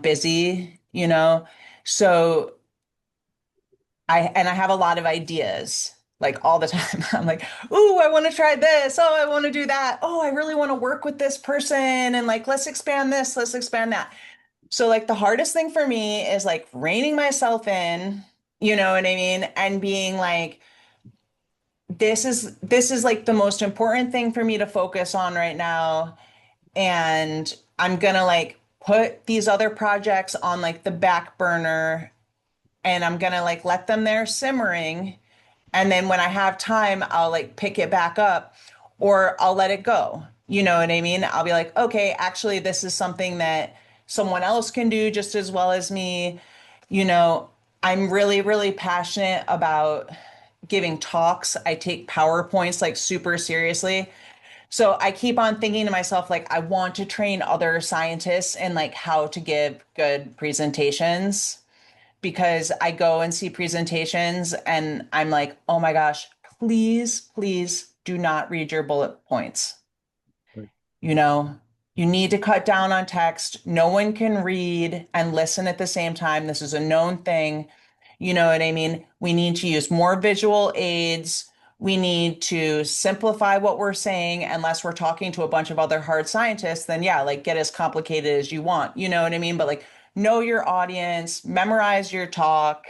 busy, you know. So I have a lot of ideas like all the time. I'm like, "Ooh, I want to try this. Oh, I want to do that. Oh, I really want to work with this person and like let's expand this, let's expand that." So like the hardest thing for me is like reining myself in, you know what I mean? And being like, this is like the most important thing for me to focus on right now. And I'm gonna like put these other projects on like the back burner and I'm gonna like let them there simmering. And then when I have time, I'll like pick it back up or I'll let it go. You know what I mean? I'll be like, okay, actually, this is something that someone else can do just as well as me. You know, I'm really, really passionate about giving talks. I take PowerPoints like super seriously. So I keep on thinking to myself, like, I want to train other scientists in like how to give good presentations because I go and see presentations and I'm like, oh my gosh, please, please do not read your bullet points. Right. You know, you need to cut down on text. No one can read and listen at the same time. This is a known thing. You know what I mean? We need to use more visual aids. We need to simplify what we're saying, unless we're talking to a bunch of other hard scientists, then yeah, like get as complicated as you want. You know what I mean? But like know your audience, memorize your talk,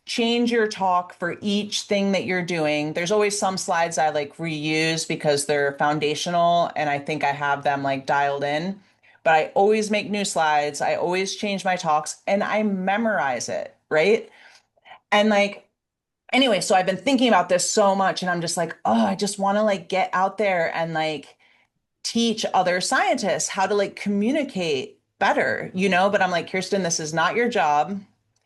change your talk for each thing that you're doing. There's always some slides I like reuse because they're foundational and I think I have them like dialed in. But I always make new slides. I always change my talks and I memorize it, right? And like, anyway, so I've been thinking about this so much and I'm just like, oh, I just want to like get out there and like teach other scientists how to like communicate better, you know? But I'm like, Kirsten, this is not your job.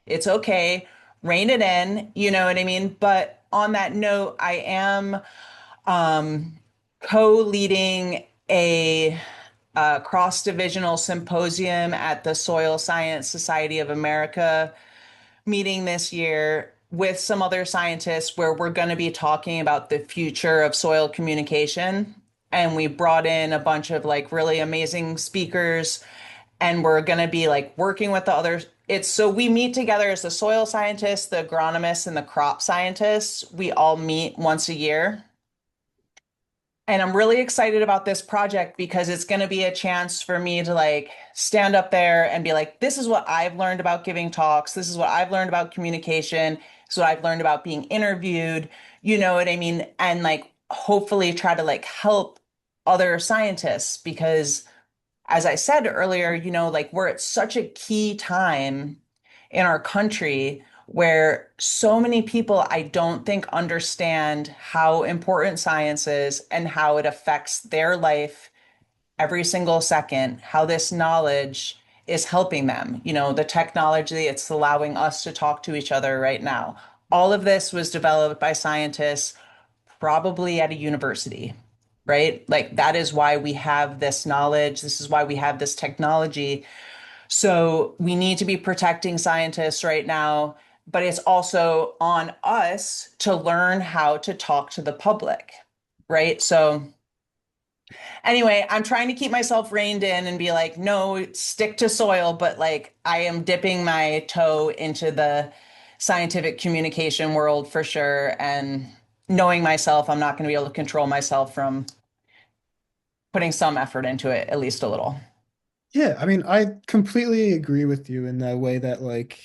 It's okay. Rein it in, you know what I mean? But on that note, I am um, co-leading a cross-divisional symposium at the Soil Science Society of America meeting this year with some other scientists where we're going to be talking about the future of soil communication. And we brought in a bunch of like really amazing speakers and we're going to be like working with the others. It's so we meet together as the soil scientists, the agronomists, and the crop scientists. We all meet once a year. And I'm really excited about this project because it's going to be a chance for me to like stand up there and be like, this is what I've learned about giving talks. This is what I've learned about communication. This is what I've learned about being interviewed. You know what I mean? And like, hopefully try to like help other scientists because as I said earlier, you know, like we're at such a key time in our country where so many people I don't think understand how important science is and how it affects their life every single second, how this knowledge is helping them. You know, the technology, it's allowing us to talk to each other right now. All of this was developed by scientists probably at a university, right? Like that is why we have this knowledge. This is why we have this technology. So we need to be protecting scientists right now, but it's also on us to learn how to talk to the public, right? So anyway, I'm trying to keep myself reined in and be like, no, stick to soil, but like I am dipping my toe into the scientific communication world for sure. And knowing myself, I'm not going to be able to control myself from putting some effort into it, at least a little. Yeah, I mean, I completely agree with you in the way that like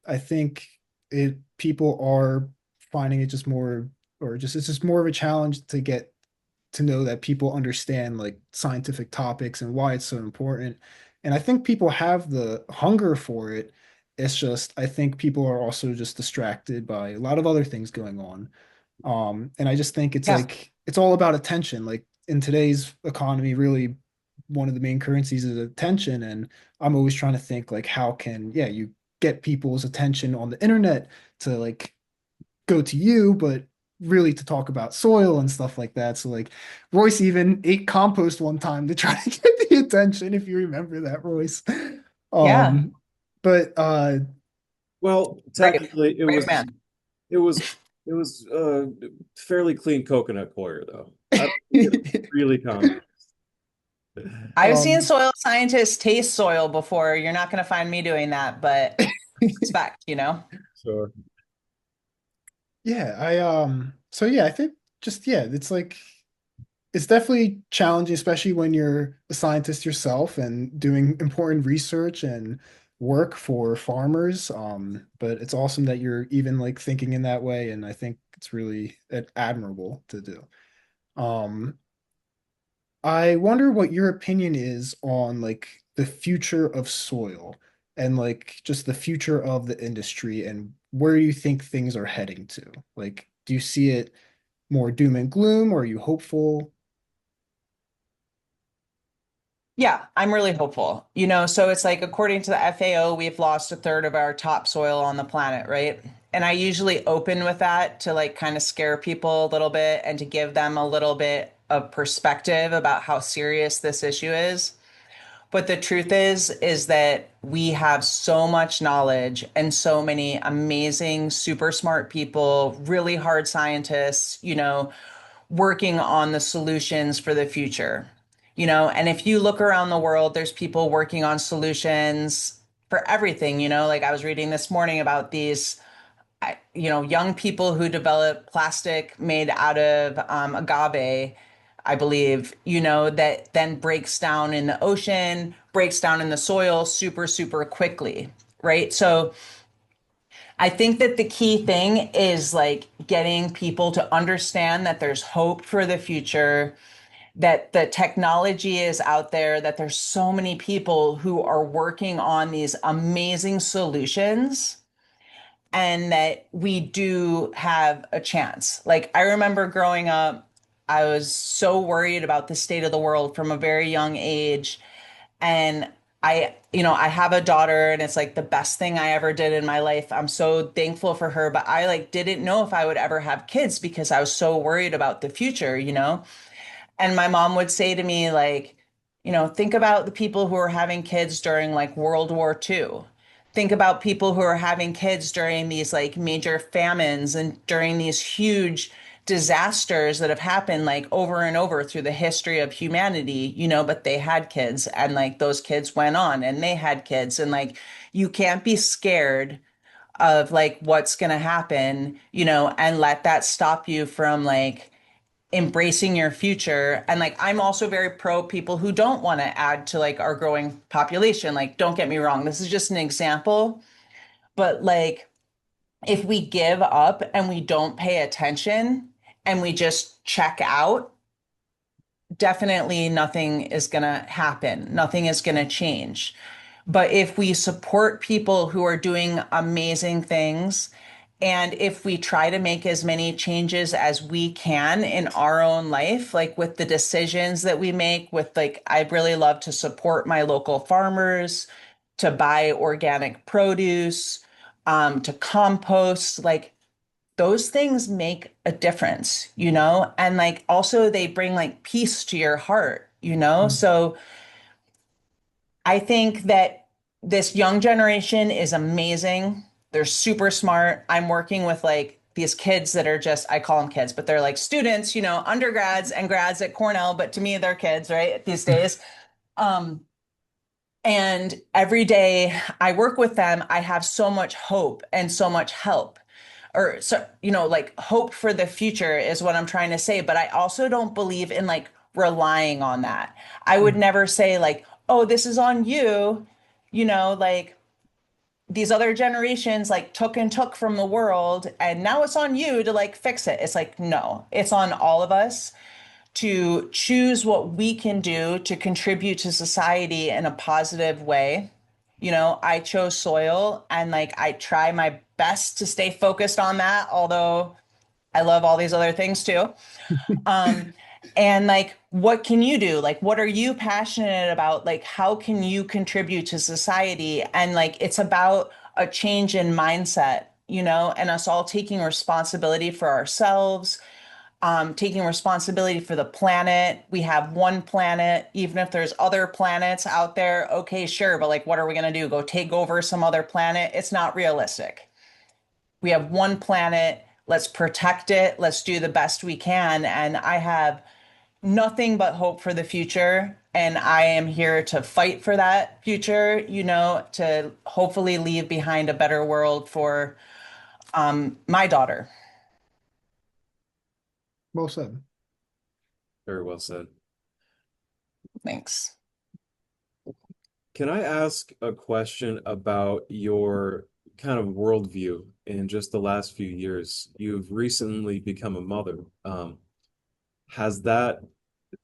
I think it people are finding it just more or just it's just more of a challenge to get to know that people understand like scientific topics and why it's so important. And I think people have the hunger for it. It's just I think people are also just distracted by a lot of other things going on. And I just think it's Yeah. like it's all about attention. Like in today's economy, really one of the main currencies is attention. And I'm always trying to think like how can, yeah, you get people's attention on the internet to like go to you, but really to talk about soil and stuff like that. So like Royce even ate compost one time to try to get the attention, if you remember that, Royce. Yeah. Um, but Well, Brave, technically, brave man. it was it was fairly clean coconut coir though. I don't think it was really common. I've seen um soil scientists taste soil before. You're not going to find me doing that, but respect, you know? Sure. yeah, so yeah, I think just yeah, it's like it's definitely challenging, especially when you're a scientist yourself and doing important research and work for farmers. But it's awesome that you're even like thinking in that way, and I think it's really admirable to do. Um, I wonder what your opinion is on like the future of soil and like just the future of the industry and where you think things are heading to. Like, do you see it more doom and gloom, or are you hopeful? Yeah, I'm really hopeful. So it's like according to the FAO, we've lost a third of our topsoil on the planet, right? And I usually open with that to like kind of scare people a little bit and to give them a little bit of perspective about how serious this issue is. But the truth is that we have so much knowledge and so many amazing, super smart people, really hard scientists, working on the solutions for the future. And if you look around the world, there's people working on solutions for everything, like I was reading this morning about these young people who develop plastic made out of agave, I believe, that then breaks down in the ocean, breaks down in the soil super, super quickly, right? So I think that the key thing is like getting people to understand that there's hope for the future, that the technology is out there, that there's so many people who are working on these amazing solutions and that we do have a chance. Like I remember growing up, I was so worried about the state of the world from a very young age. And I have a daughter and it's like the best thing I ever did in my life. I'm so thankful for her, but I like didn't know if I would ever have kids because I was so worried about the future. And my mom would say to me, like, think about the people who are having kids during like World War II. Think about people who are having kids during these like major famines and during these huge disasters that have happened like over and over through the history of humanity, but they had kids and like those kids went on and they had kids. And like, you can't be scared of like what's going to happen, and let that stop you from like embracing your future. And like I'm also very pro people who don't want to add to like our growing population. Like don't get me wrong, this is just an example, but like if we give up and we don't pay attention and we just check out, definitely nothing is going to happen. Nothing is going to change. But if we support people who are doing amazing things, and if we try to make as many changes as we can in our own life, like with the decisions that we make, with like, I really love to support my local farmers, to buy organic produce, to compost, like those things make a difference. And like also they bring like peace to your heart. So I think that this young generation is amazing. They're super smart. I'm working with like these kids that are just, I call them kids, but they're like students, undergrads and grads at Cornell, but to me, they're kids, right? These days. Um, and every day I work with them, I have so much hope and so much help. Or so, like hope for the future is what I'm trying to say. But I also don't believe in like relying on that. I would never say like, oh, this is on you, like these other generations like took and took from the world and now it's on you to like fix it. It's like, no, it's on all of us to choose what we can do to contribute to society in a positive way. I chose soil and like I try my best to stay focused on that, although I love all these other things too. Um, And like, what can you do? Like, what are you passionate about? Like, how can you contribute to society? And like, it's about a change in mindset, and us all taking responsibility for ourselves, taking responsibility for the planet. We have one planet, even if there's other planets out there, okay, sure, but like, what are we going to do? Go take over some other planet? It's not realistic. We have one planet. Let's protect it. Let's do the best we can. And I have nothing but hope for the future. And I am here to fight for that future, to hopefully leave behind a better world for my daughter. Well said. Very well said. Thanks. Can I ask a question about your kind of worldview in just the last few years? You've recently become a mother. Has that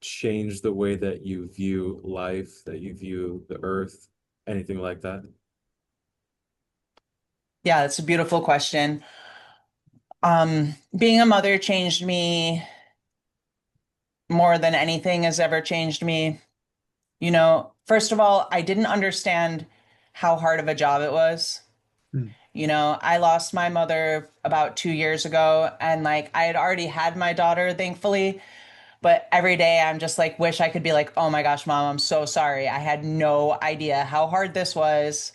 changed the way that you view life, that you view the earth, anything like that? Yeah, it's a beautiful question. Being a mother changed me more than anything has ever changed me. First of all, I didn't understand how hard of a job it was. Mm. I lost my mother about 2 years ago, and like I had already had my daughter, thankfully. But every day I'm just like, wish I could be like, oh my gosh, mom, I'm so sorry. I had no idea how hard this was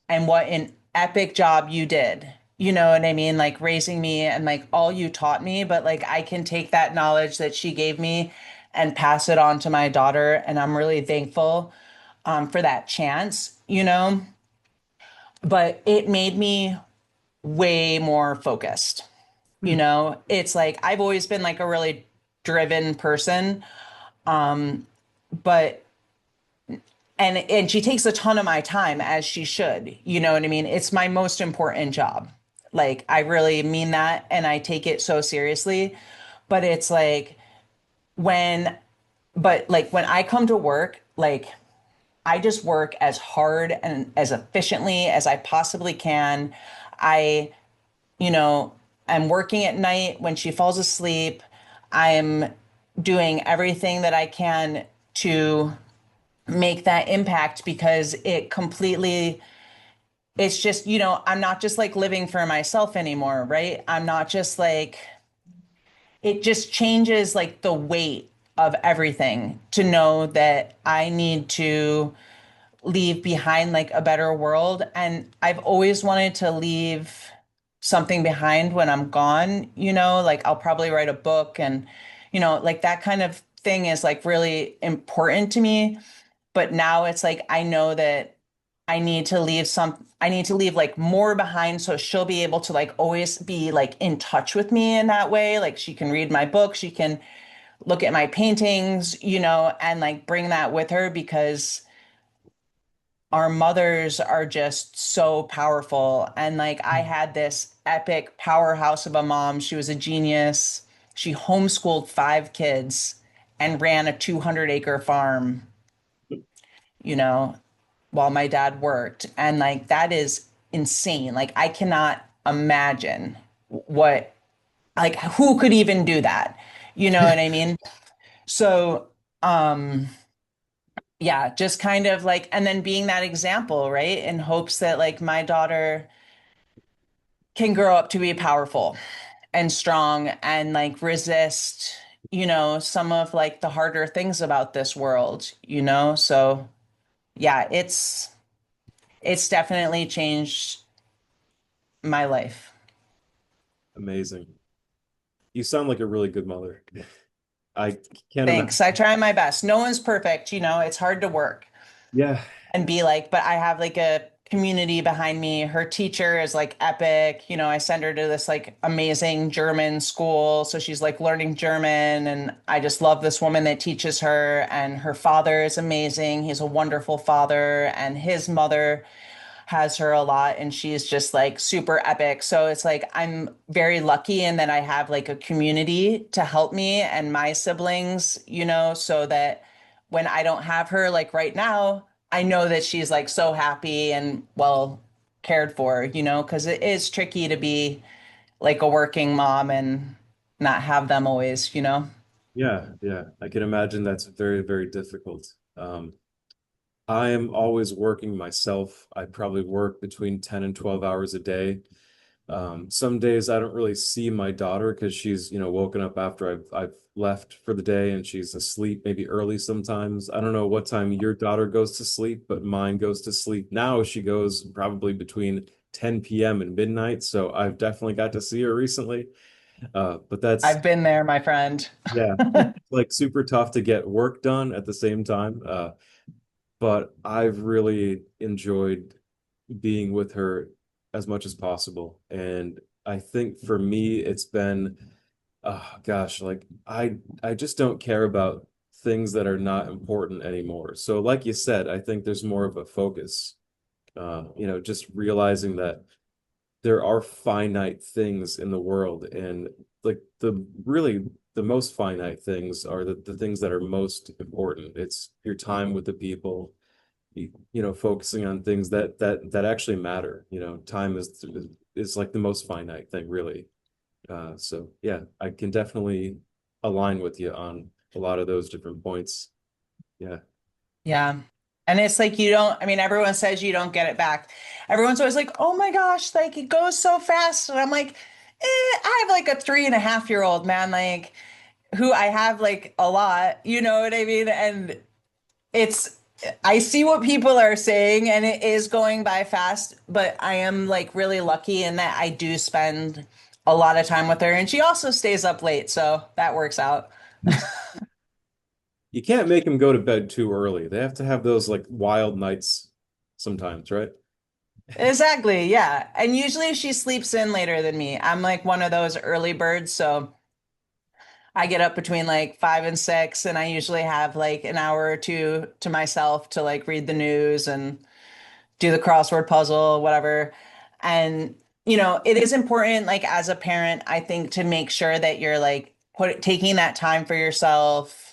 and what an epic job you did. You know what I mean? Like raising me and like all you taught me, but like I can take that knowledge that she gave me and pass it on to my daughter. And I'm really thankful for that chance, but it made me way more focused. Mm. It's like I've always been like a really driven person. But and she takes a ton of my time as she should. You know what I mean? It's my most important job. Like I really mean that and I take it so seriously. But it's like when when I come to work, like I just work as hard and as efficiently as I possibly can. I, you know, I'm working at night when she falls asleep. I'm doing everything that I can to make that impact because it's just, I'm not just like living for myself anymore, right? I'm not just like, it just changes like the weight of everything to know that I need to leave behind like a better world. And I've always wanted to leave something behind when I'm gone, like I'll probably write a book and, like that kind of thing is like really important to me. But now it's like I know that I need to leave like more behind so she'll be able to like always be like in touch with me in that way. Like she can read my book, she can look at my paintings, and like bring that with her because our mothers are just so powerful. And like I Mm. had this epic powerhouse of a mom. She was a genius. She homeschooled 5 kids and ran a 200-acre farm, you know, while my dad worked. And like that is insane. Like I cannot imagine what, like who could even do that? You know what I mean? So, um, yeah, just kind of like, and then being that example, right? In hopes that like my daughter can grow up to be powerful and strong and like resist, some of like the harder things about this world, So yeah, it's definitely changed my life. Amazing. You sound like a really good mother. I can't imagine. Thanks. I try my best. No one's perfect, it's hard to work Yeah, and be like, but I have like a community behind me. Her teacher is like epic. I send her to this like amazing German school. So she's like learning German. And I just love this woman that teaches her. And her father is amazing. He's a wonderful father. And his mother has her a lot and she's just like super epic. So it's like I'm very lucky in that I have like a community to help me and my siblings, so that when I don't have her like right now, I know that she's like so happy and well cared for, because it is tricky to be like a working mom and not have them always. Yeah, yeah. I can imagine that's very, very difficult. I am always working myself. I probably work between 10 and 12 hours a day. Some days I don't really see my daughter because she's, woken up after I've left for the day and she's asleep, maybe early sometimes. I don't know what time your daughter goes to sleep, but mine goes to sleep now. She goes probably between 10 p.m. and midnight. So I've definitely got to see her recently. But that's I've been there, my friend. yeah, like super tough to get work done at the same time. But I've really enjoyed being with her as much as possible. And I think for me, it's been, oh gosh, like I just don't care about things that are not important anymore. So like you said, I think there's more of a focus, just realizing that there are finite things in the world and like the most finite things are the things that are most important. It's your time with the people, focusing on things that actually matter. Time is like the most finite thing, really. So yeah, I can definitely align with you on a lot of those different points. Yeah. Yeah. And it's like you don't, I mean, everyone says you don't get it back. Everyone's always like, oh my gosh, like it goes so fast. And I'm like, I have like a 3.5-year-old man, like who I have like a lot, you know what I mean? And it's, I see what people are saying and it is going by fast, but I am like really lucky in that I do spend a lot of time with her and she also stays up late. So that works out. You can't make them go to bed too early. They have to have those like wild nights sometimes, right? Exactly, yeah. And usually she sleeps in later than me. I'm like one of those early birds, so I get up between like 5 and 6, and I usually have like an hour or two to myself to like read the news and do the crossword puzzle, whatever. And it is important, like as a parent, I think, to make sure that you're like taking that time for yourself.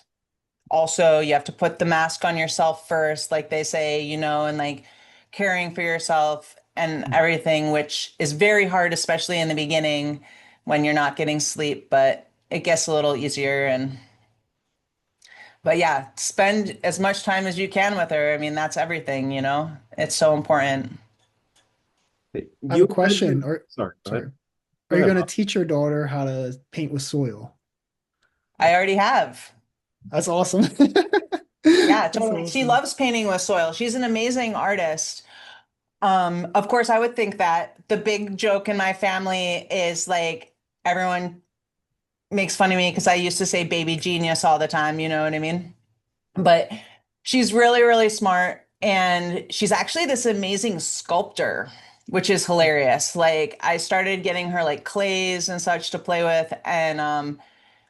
Also, you have to put the mask on yourself first, like they say, and like caring for yourself and everything, which is very hard, especially in the beginning when you're not getting sleep, but it gets a little easier. But yeah, spend as much time as you can with her. I mean, that's everything, it's so important. Hey, I have a you question. mentioned, sorry, go ahead. Sorry, are Go you ahead, going to Rob. teach your daughter how to paint with soil? I already have. That's awesome. Yeah, That's totally. She awesome. loves painting with soil. She's an amazing artist. Of course, I would think that the big joke in my family is like everyone makes fun of me because I used to say baby genius all the time, you know what I mean? But she's really, really smart. And she's actually this amazing sculptor, which is hilarious. Like I started getting her like clays and such to play with, and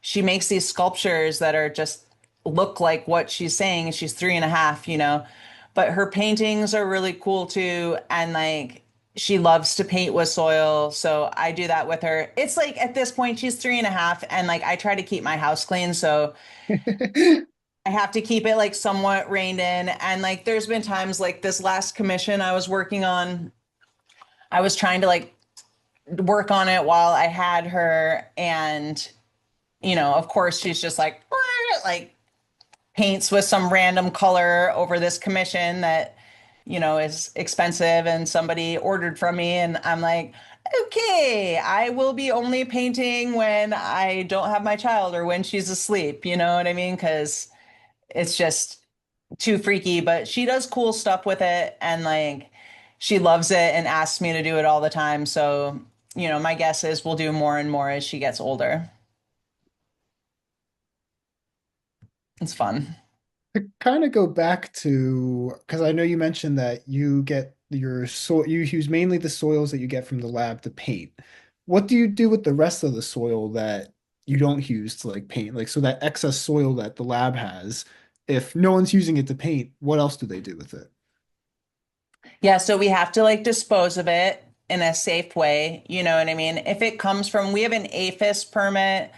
she makes these sculptures that are just look like what she's saying. She's 3.5, but her paintings are really cool too. And like she loves to paint with soil. So I do that with her. It's like at this point, she's 3.5, and like I try to keep my house clean. So I have to keep it like somewhat reined in. And like there's been times like this last commission I was working on, I was trying to like work on it while I had her. And, of course, she's just like paints with some random color over this commission that, is expensive and somebody ordered from me. And I'm like, okay, I will be only painting when I don't have my child or when she's asleep. You know what I mean? Because it's just too freaky, but she does cool stuff with it and like she loves it and asks me to do it all the time. So, my guess is we'll do more and more as she gets older. It's fun. To kind of go back to, because I know you mentioned that you get your soil, you use mainly the soils that you get from the lab to paint. What do you do with the rest of the soil that you don't use to like paint? Like, so that excess soil that the lab has, if no one's using it to paint, what else do they do with it? Yeah, so we have to like dispose of it in a safe way. You know what I mean? If it comes from, we have an APHIS permit,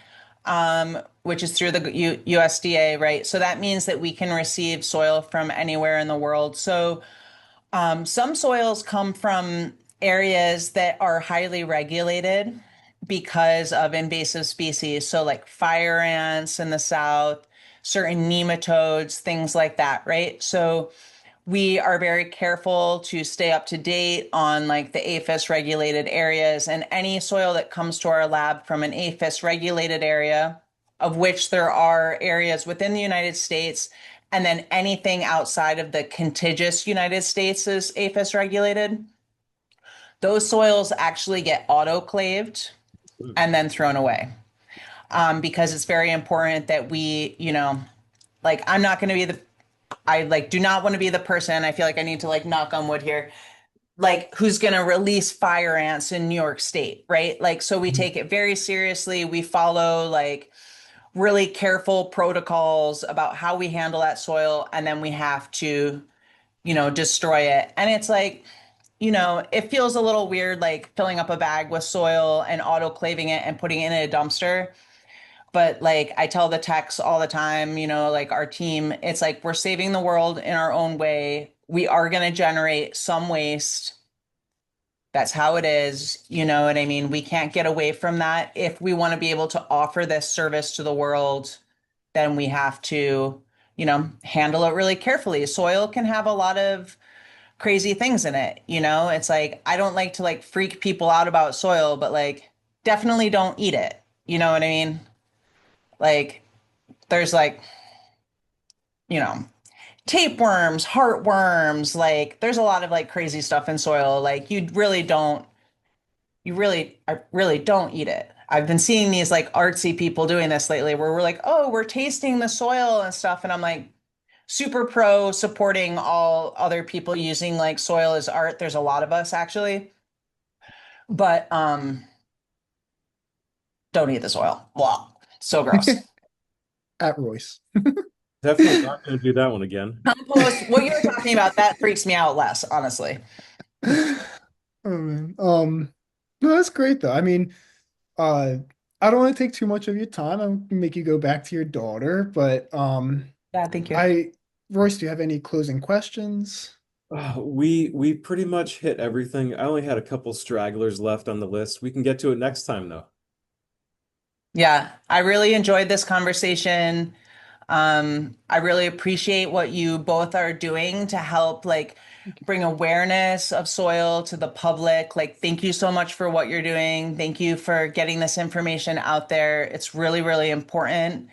which is through the USDA, right? So that means that we can receive soil from anywhere in the world. So some soils come from areas that are highly regulated. because of invasive species. So like fire ants in the south, certain nematodes, things like that, right? So we are very careful to stay up to date on like the APHIS regulated areas, and any soil that comes to our lab from an APHIS regulated area, of which there are areas within the United States, and then anything outside of the contiguous United States is APHIS regulated. Those soils actually get autoclaved and then thrown away, because it's very important that we, like I'm not going to be I like do not want to be the person. I feel like I need to like knock on wood here, like who's going to release fire ants in New York State, right? Like, so we take it very seriously. We follow like really careful protocols about how we handle that soil, and then we have to, destroy it. And it's like, it feels a little weird, like filling up a bag with soil and autoclaving it and putting it in a dumpster. But like I tell the techs all the time, like our team, it's like we're saving the world in our own way. We are going to generate some waste. That's how it is. You know what I mean? We can't get away from that. If we want to be able to offer this service to the world, then we have to, handle it really carefully. Soil can have a lot of crazy things in it. It's like I don't like to like freak people out about soil, but like definitely don't eat it. You know what I mean? Like there's like, you know, tapeworms, heartworms, like there's a lot of like crazy stuff in soil. Like I really don't eat it. I've been seeing these like artsy people doing this lately where we're like, oh, we're tasting the soil and stuff. And I'm like super pro supporting all other people using like soil as art. There's a lot of us actually, but don't eat the soil. Blah. So gross. At Royce. Definitely not going to do that one again. Compost, what you were talking about, that freaks me out less, honestly. Oh man. No, that's great though. I mean, uh, I don't want to take too much of your time. I'll make you go back to your daughter, but Yeah, thank you. I Royce, do you have any closing questions? We pretty much hit everything. I only had a couple stragglers left on the list. We can get to it next time though. Yeah, I really enjoyed this conversation. I really appreciate what you both are doing to help like bring awareness of soil to the public. Like, thank you so much for what you're doing. Thank you for getting this information out there. It's really, really important.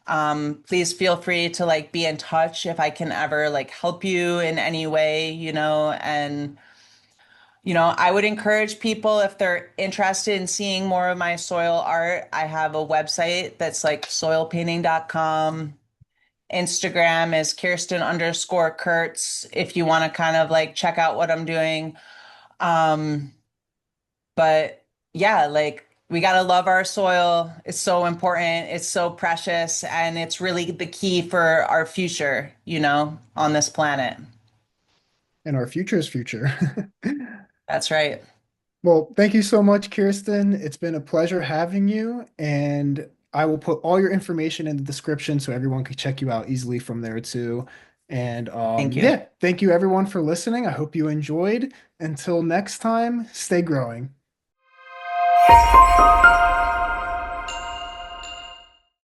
Please feel free to like be in touch if I can ever like help you in any way, and I would encourage people if they're interested in seeing more of my soil art. I have a website that's like soilpainting.com. Instagram is Kirsten_Kurtz if you want to kind of like check out what I'm doing. Um, but yeah, like we got to love our soil. It's so important. It's so precious. And it's really the key for our future, on this planet. And our future's future. That's right. Well, thank you so much, Kirsten. It's been a pleasure having you, and I will put all your information in the description so everyone can check you out easily from there too. And Thank you. yeah, thank you everyone for listening. I hope you enjoyed. Until next time, stay growing.